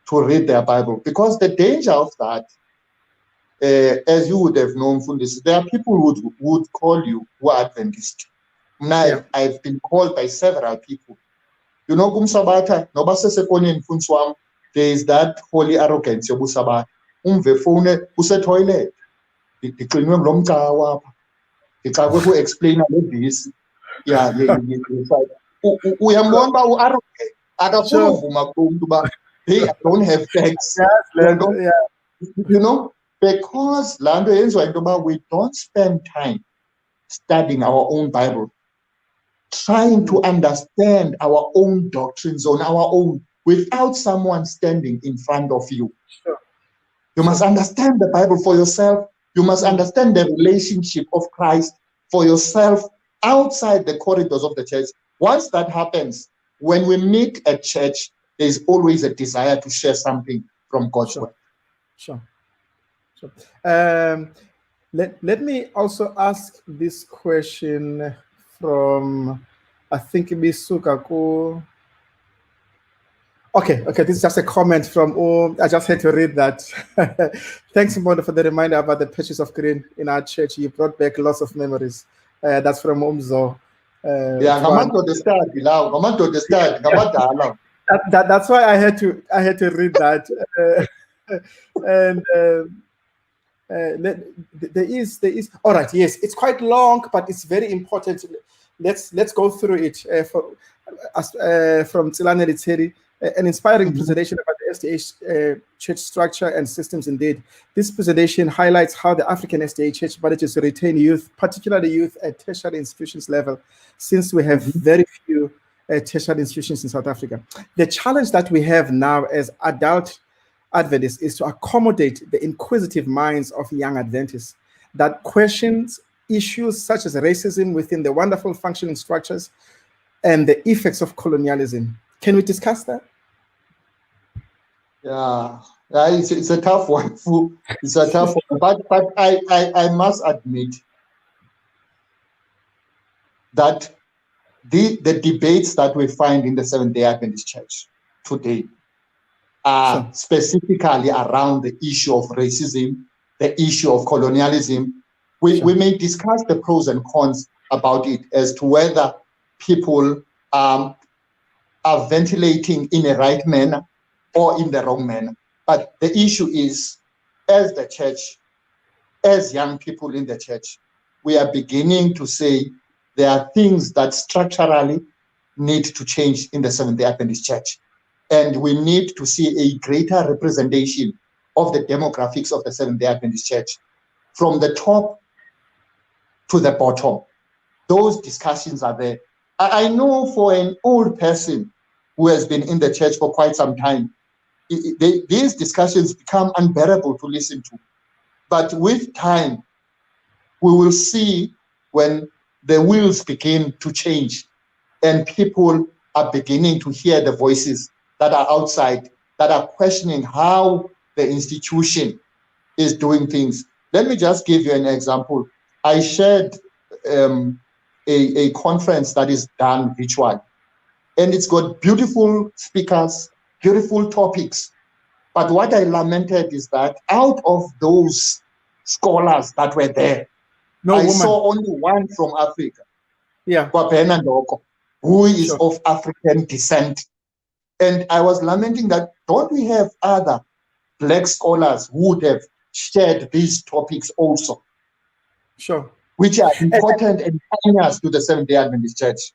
to read their Bible, because the danger of that, as you would have known from this, there are people who would call you who are Adventist. Now, I've been called by several people. You know, there is that holy arrogance. Toilet. Explain this. Yeah. We are more arrogant. They don't have facts. You know, because we don't spend time studying our own Bible, trying to understand our own doctrines on our own without someone standing in front of you. You must understand the Bible for yourself. You must understand the relationship of Christ for yourself outside the corridors of the church. Once that happens, when we meet at church, there's always a desire to share something from God's word. Let me also ask this question from, I think, Misukaku. Okay, this is just a comment from I just had to read that. Thanks, Mondo, for the reminder about the patches of green in our church. You brought back lots of memories. That's from Umzo. That's why I had to read that. There is all right. Yes, it's quite long, but it's very important. Let's go through it. From Tsilane Literi, an inspiring presentation about the SDA church structure and systems indeed. This presentation highlights how the African SDA church manages to retain youth, particularly youth at tertiary institutions level, since we have very few tertiary institutions in South Africa. The challenge that we have now as adult Adventists is to accommodate the inquisitive minds of young Adventists that questions issues such as racism within the wonderful functioning structures and the effects of colonialism. Can we discuss that? Yeah, it's a tough one. It's a tough one. But I must admit that the debates that we find in the Seventh-day Adventist Church today are specifically around the issue of racism, the issue of colonialism. We may discuss the pros and cons about it as to whether people are ventilating in a right manner or in the wrong manner. But the issue is, as the church, as young people in the church, we are beginning to say there are things that structurally need to change in the Seventh-day Adventist Church. And we need to see a greater representation of the demographics of the Seventh-day Adventist Church from the top to the bottom. Those discussions are there. I know for an old person who has been in the church for quite some time, these discussions become unbearable to listen to. But with time, we will see when the wheels begin to change and people are beginning to hear the voices that are outside, that are questioning how the institution is doing things. Let me just give you an example. I shared a conference that is done virtually, and it's got beautiful speakers, beautiful topics. But what I lamented is that out of those scholars that were there, I saw only one from Africa, Kwabena Ndoko, who is of African descent. And I was lamenting that, don't we have other Black scholars who would have shared these topics also? Sure. Which are important and tying us to the Seventh-day Adventist Church.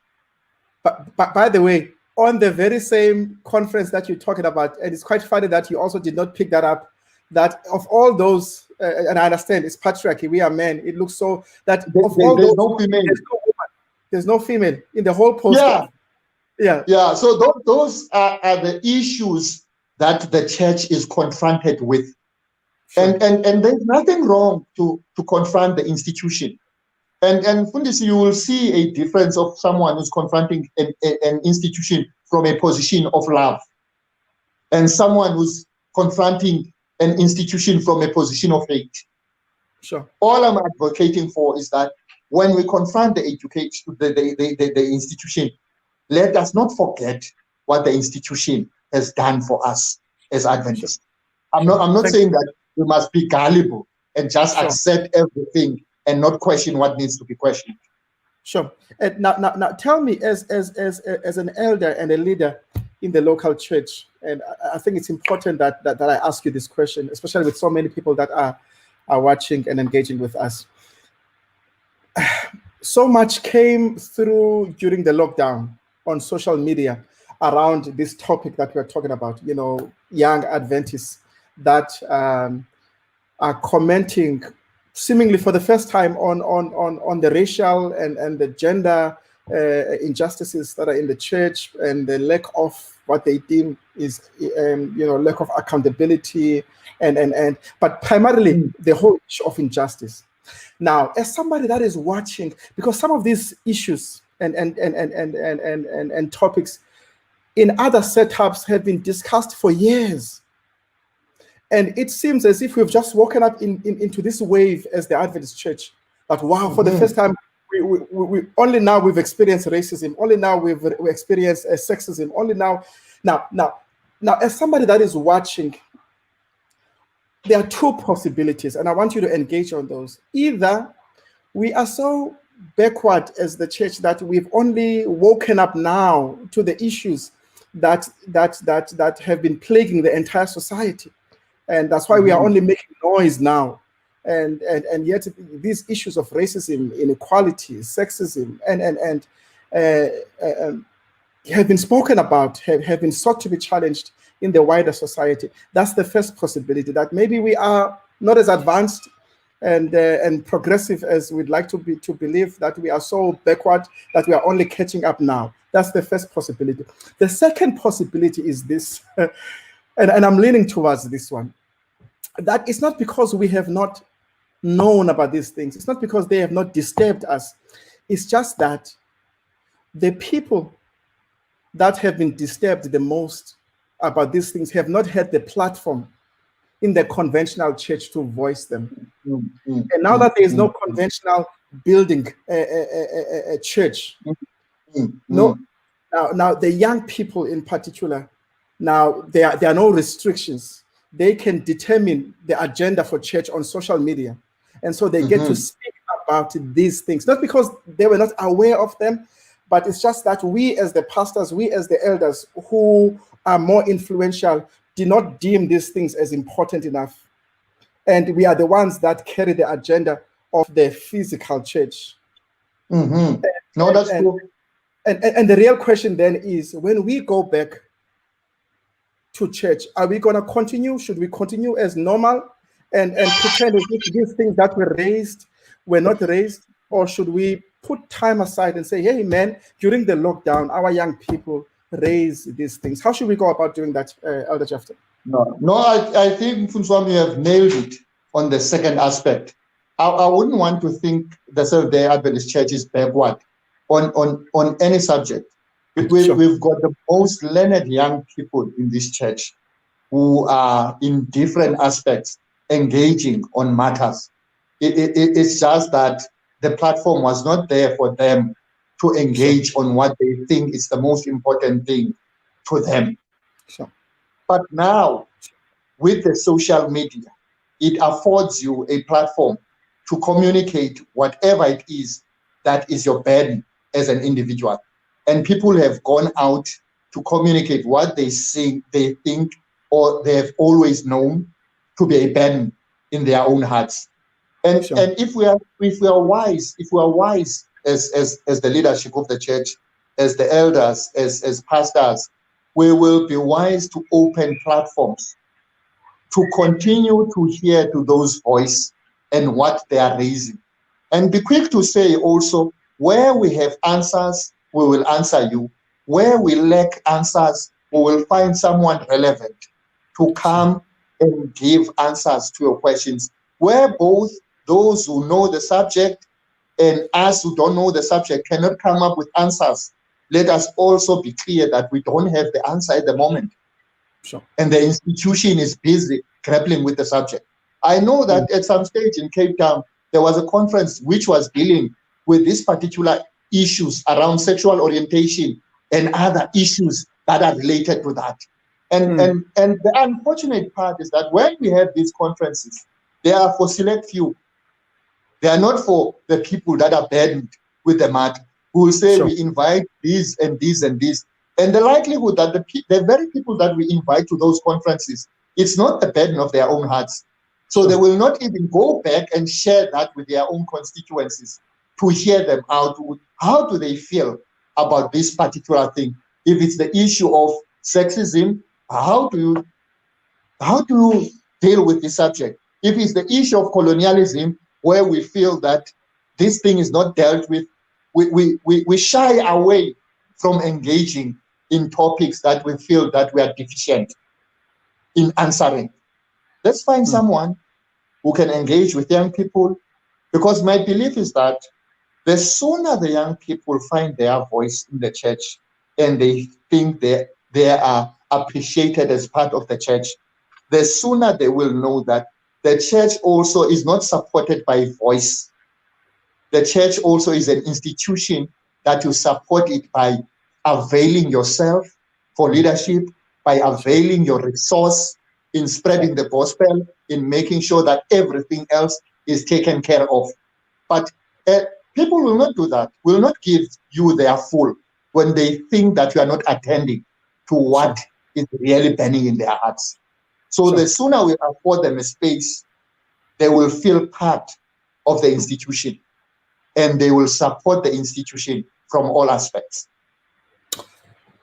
But by the way, on the very same conference that you're talking about, and it's quite funny that you also did not pick that up, that of all those, and I understand it's patriarchy, we are men, it looks so that of all there's those, no female. There's no female in the whole poster. Yeah. So those are the issues that the church is confronted with. Sure. And there's nothing wrong to confront the institution. And Fundisi, you will see a difference of someone who's confronting an institution from a position of love and someone who's confronting an institution from a position of hate. Sure. All I'm advocating for is that when we confront the education, the institution, let us not forget what the institution has done for us as Adventists. Sure. I'm not saying that we must be gullible and just accept everything and not question what needs to be questioned. Sure. And now tell me, as an elder and a leader in the local church, and I think it's important that I ask you this question, especially with so many people that are watching and engaging with us. So much came through during the lockdown on social media around this topic that we're talking about, young Adventists that are commenting seemingly for the first time on the racial and the gender injustices that are in the church and the lack of what they deem is lack of accountability but primarily the whole issue of injustice. Now, as somebody that is watching, because some of these issues and topics in other setups have been discussed for years. And it seems as if we've just woken up into this wave as the Adventist Church. But wow, for the first time, we only now we've experienced racism. Only now we've experienced sexism. Only now, as somebody that is watching, there are two possibilities, and I want you to engage on those. Either we are so backward as the church that we've only woken up now to the issues that have been plaguing the entire society. And that's why we are only making noise now. And yet these issues of racism, inequality, sexism, and have been spoken about, have been sought to be challenged in the wider society. That's the first possibility, that maybe we are not as advanced and progressive as we'd like to believe, that we are so backward that we are only catching up now. That's the first possibility. The second possibility is this, and I'm leaning towards this one, that it's not because we have not known about these things. It's not because they have not disturbed us. It's just that the people that have been disturbed the most about these things have not had the platform in the conventional church to voice them. And now that there is no conventional building a church, no. Now the young people in particular, now there are no restrictions. They can determine the agenda for church on social media, and so they get to speak about these things, not because they were not aware of them, but it's just that we as the pastors, we as the elders who are more influential, did not deem these things as important enough. And we are the ones that carry the agenda of the physical church. No, that's true. And the real question then is, when we go back to church, are we going to continue? Should we continue as normal and pretend as if these things that were raised were not raised? Or should we put time aside and say, hey, man, during the lockdown, our young people raise these things? How should we go about doing that, Elder Jafta? No, I think, Mfundisi, you have nailed it on the second aspect. I wouldn't want to think the Seventh-day Adventist Church is backward on any subject. We've got the most learned young people in this church who are in different aspects engaging on matters. It's just that the platform was not there for them to engage on what they think is the most important thing to them. But now, with the social media, it affords you a platform to communicate whatever it is that is your burden as an individual. And people have gone out to communicate what they think, or they have always known to be a burden in their own hearts. And if we are wise as the leadership of the church, as the elders, as pastors, we will be wise to open platforms to continue to hear to those voices and what they are raising. And be quick to say also, where we have answers, we will answer you. Where we lack answers, we will find someone relevant to come and give answers to your questions. Where both those who know the subject and us who don't know the subject cannot come up with answers, let us also be clear that we don't have the answer at the moment. And the institution is busy grappling with the subject. I know that at some stage in Cape Town, there was a conference which was dealing with these particular issues around sexual orientation and other issues that are related to that. And the unfortunate part is that when we have these conferences, they are for select few. They are not for the people that are burdened with the matter, who will say we invite these and these and these. And the likelihood that the very people that we invite to those conferences, it's not the burden of their own hearts. So they will not even go back and share that with their own constituencies to hear them out. How do they feel about this particular thing? If it's the issue of sexism, how do you deal with this subject? If it's the issue of colonialism, where we feel that this thing is not dealt with, we shy away from engaging in topics that we feel that we are deficient in answering. Let's find someone who can engage with young people, because my belief is that the sooner the young people find their voice in the church and they think they are appreciated as part of the church, the sooner they will know that the church also is not supported by voice. The church also is an institution that you support it by availing yourself for leadership, by availing your resource in spreading the gospel, in making sure that everything else is taken care of. But people will not do that, will not give you their full when they think that you are not attending to what is really burning in their hearts. So the sooner we afford them a space, they will feel part of the institution and they will support the institution from all aspects.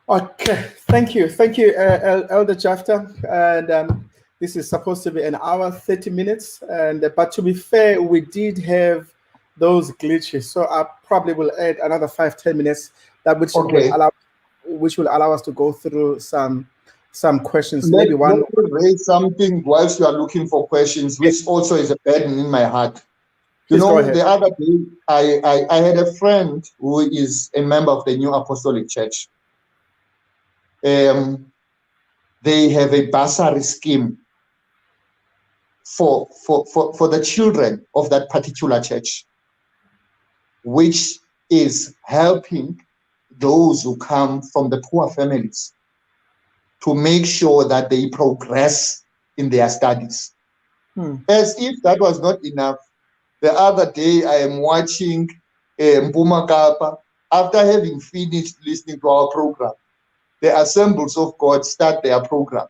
Okay, thank you, Elder Jafta. And this is supposed to be an hour, 30 minutes. And but to be fair, we did have those glitches, so I probably will add another 5-10 minutes. That Okay. which will allow us to go through some questions. Let Maybe one. me raise something whilst you are looking for questions, which also is a burden in my heart. You Please go know, ahead. the other day, I had a friend who is a member of the New Apostolic Church. They have a bursary scheme for the children of that particular church, which is helping those who come from the poor families to make sure that they progress in their studies. As if that was not enough, the other day I am watching Mpuma Kapa. After having finished listening to our program, the Assemblies of God start their program.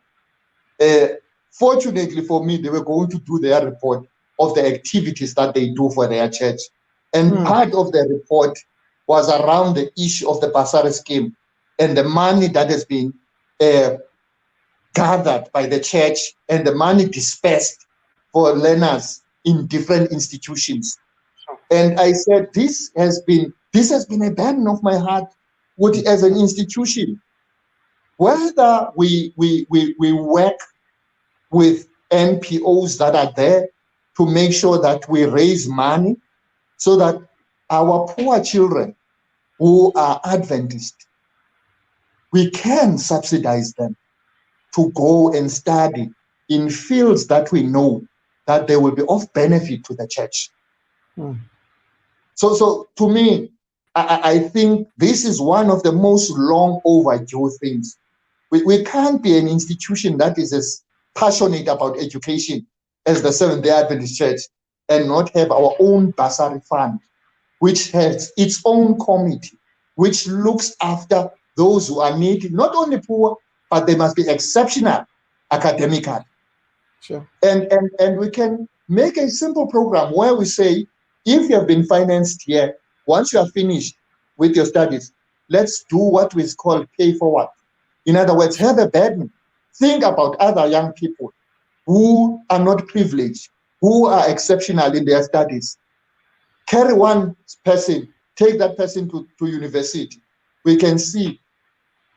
Fortunately for me, they were going to do their report of the activities that they do for their church. And part of the report was around the issue of the bursary scheme and the money that has been gathered by the church and the money dispersed for learners in different institutions. And I said, this has been a burden of my heart as an institution. Whether we work with NPOs that are there to make sure that we raise money so that our poor children who are Adventist, we can subsidize them to go and study in fields that we know that they will be of benefit to the church. So to me, I think this is one of the most long overdue things. We can't be an institution that is as passionate about education as the Seventh-day Adventist Church and not have our own bursary fund, which has its own committee, which looks after those who are needy, not only poor, but they must be exceptional academically. Sure. And we can make a simple program where we say, if you have been financed here, once you are finished with your studies, let's do what is called pay forward. In other words, have a burden. Think about other young people who are not privileged, who are exceptional in their studies. Carry one person, take that person to university. We can see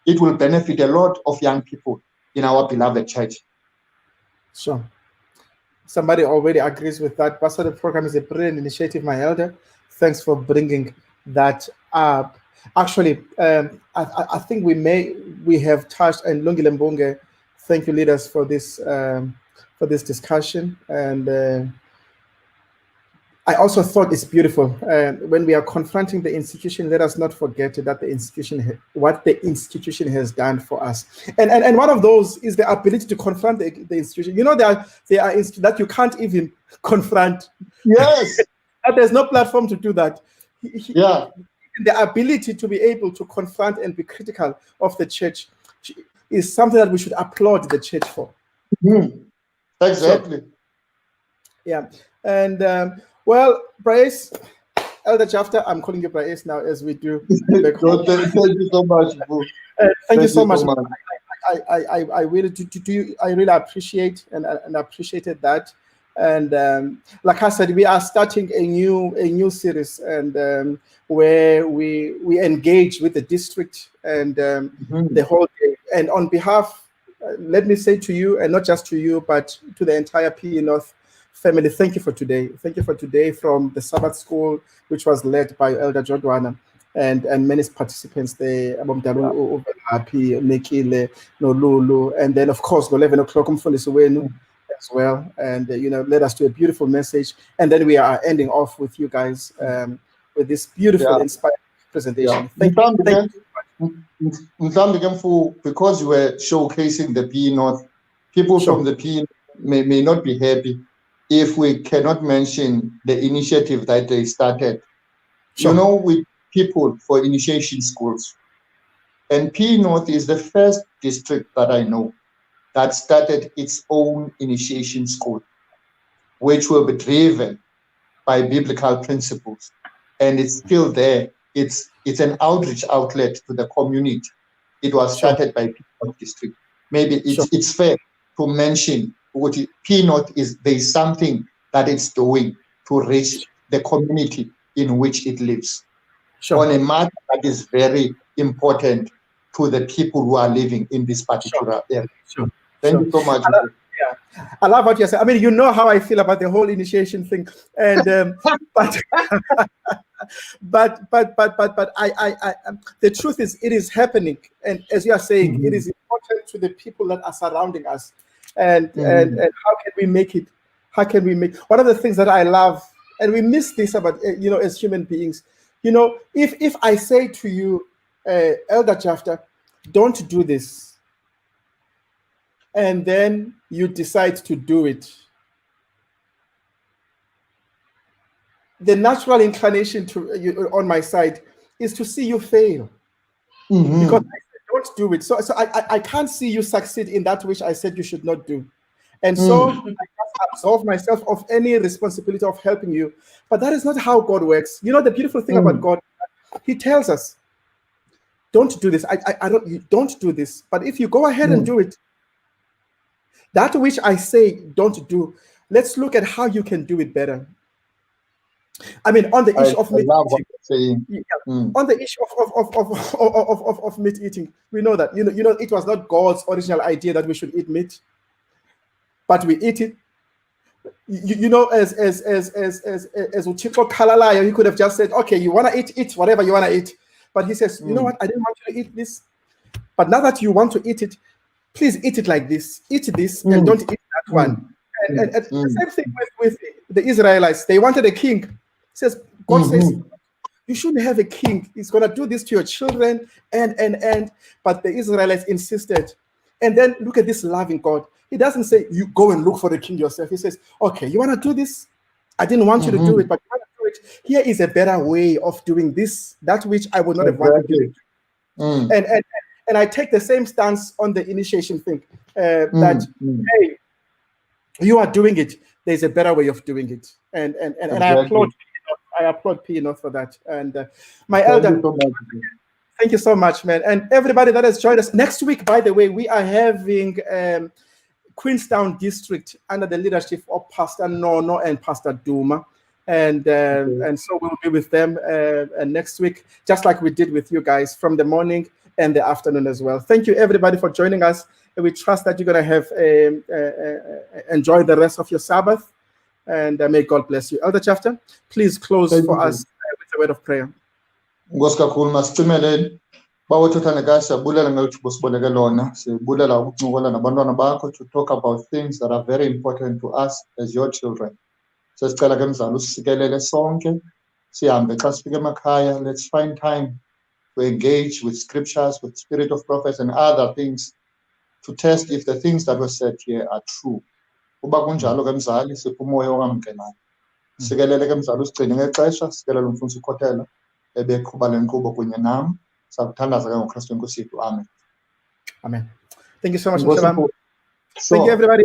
it will benefit a lot of young people in our beloved church. Sure. Somebody already agrees with that. Bursary program is a brilliant initiative, my elder. Thanks for bringing that up. Actually, I think we have touched, and Lungile Mbonge, thank you, leaders, for this discussion. And I also thought it's beautiful when we are confronting the institution. Let us not forget that what the institution has done for us, and one of those is the ability to confront the institution. You know, there are that you can't even confront. Yes, that there's no platform to do that. Yeah, the ability to be able to confront and be critical of the church is something that we should applaud the church for. Exactly. So, yeah, and well, Bryce, Elder Jafta, I'm calling you Bryce now, as we do. Thank you so much. Thank you so much. I really do. I really appreciate and appreciated that. And like I said, we are starting a new series, and where we engage with the district and the whole day. And on behalf, let me say to you, and not just to you, but to the entire PE North family, thank you for today. Thank you for today from the Sabbath School, which was led by Elder Jodwana and many participants there, Happy, Nekile, Nolulu, and then of course, 11 o'clock as well. And led us to a beautiful message. And then we are ending off with you guys with this beautiful, inspiring presentation. Thank you. Because you were showcasing the PE North, people from the PE may not be happy if we cannot mention the initiative that they started. With people for initiation schools. And PE North is the first district that I know that started its own initiation school, which will be driven by biblical principles. And it's still there. It's an outreach outlet to the community. it was started by P-North District. Maybe it's fair to mention what P-North is. There is something that it's doing to reach the community in which it lives on a matter that is very important to the people who are living in this particular area. Thank you so much. I love what you said. I mean, you know how I feel about the whole initiation thing, and but the truth is, it is happening, and as you are saying, it is important to the people that are surrounding us, and how can we make it? How can we make one of the things that I love, and we miss this about as human beings, if I say to you, Elder Jafta, don't do this. And then you decide to do it. The natural inclination on my side is to see you fail. Because I said, don't do it. So I can't see you succeed in that which I said you should not do. And so I just absolve myself of any responsibility of helping you. But that is not how God works. The beautiful thing about God, He tells us, don't do this. Don't do this. But if you go ahead and do it, that which I say don't do, let's look at how you can do it better. I mean, on the issue of meat eating, on the issue of meat eating, we know that it was not God's original idea that we should eat meat, but we eat it. As Uchiko Kalalaya, he could have just said, okay, you want to eat whatever you want to eat, but he says, you know what, I didn't want you to eat this, but now that you want to eat it, please eat it like this. Eat this and don't eat that one. And the same thing with the Israelites. They wanted a king. God says, you shouldn't have a king. He's going to do this to your children. But the Israelites insisted. And then look at this loving God. He doesn't say, you go and look for the king yourself. He says, okay, you want to do this? I didn't want you to do it, but you want to do it. Here is a better way of doing this, that which I would not have wanted to do. And I take the same stance on the initiation thing, that, hey, you are doing it. There's a better way of doing it. And I applaud P-North for that. And my elder, thank you so much, man. And everybody that has joined us. Next week, by the way, we are having Queenstown District under the leadership of Pastor Nono and Pastor Duma. And so we'll be with them next week, just like we did with you guys from the morning and the afternoon as well. Thank you, everybody, for joining us. And we trust that you're going to have enjoy the rest of your Sabbath. And may God bless you. Elder Jafta, please close for us with a word of prayer. To talk about things that are very important to us as your children. Let's find time to engage with scriptures, with spirit of prophets and other things to test if the things that were said here are true. Amen. Thank you so much. Thank you, everybody.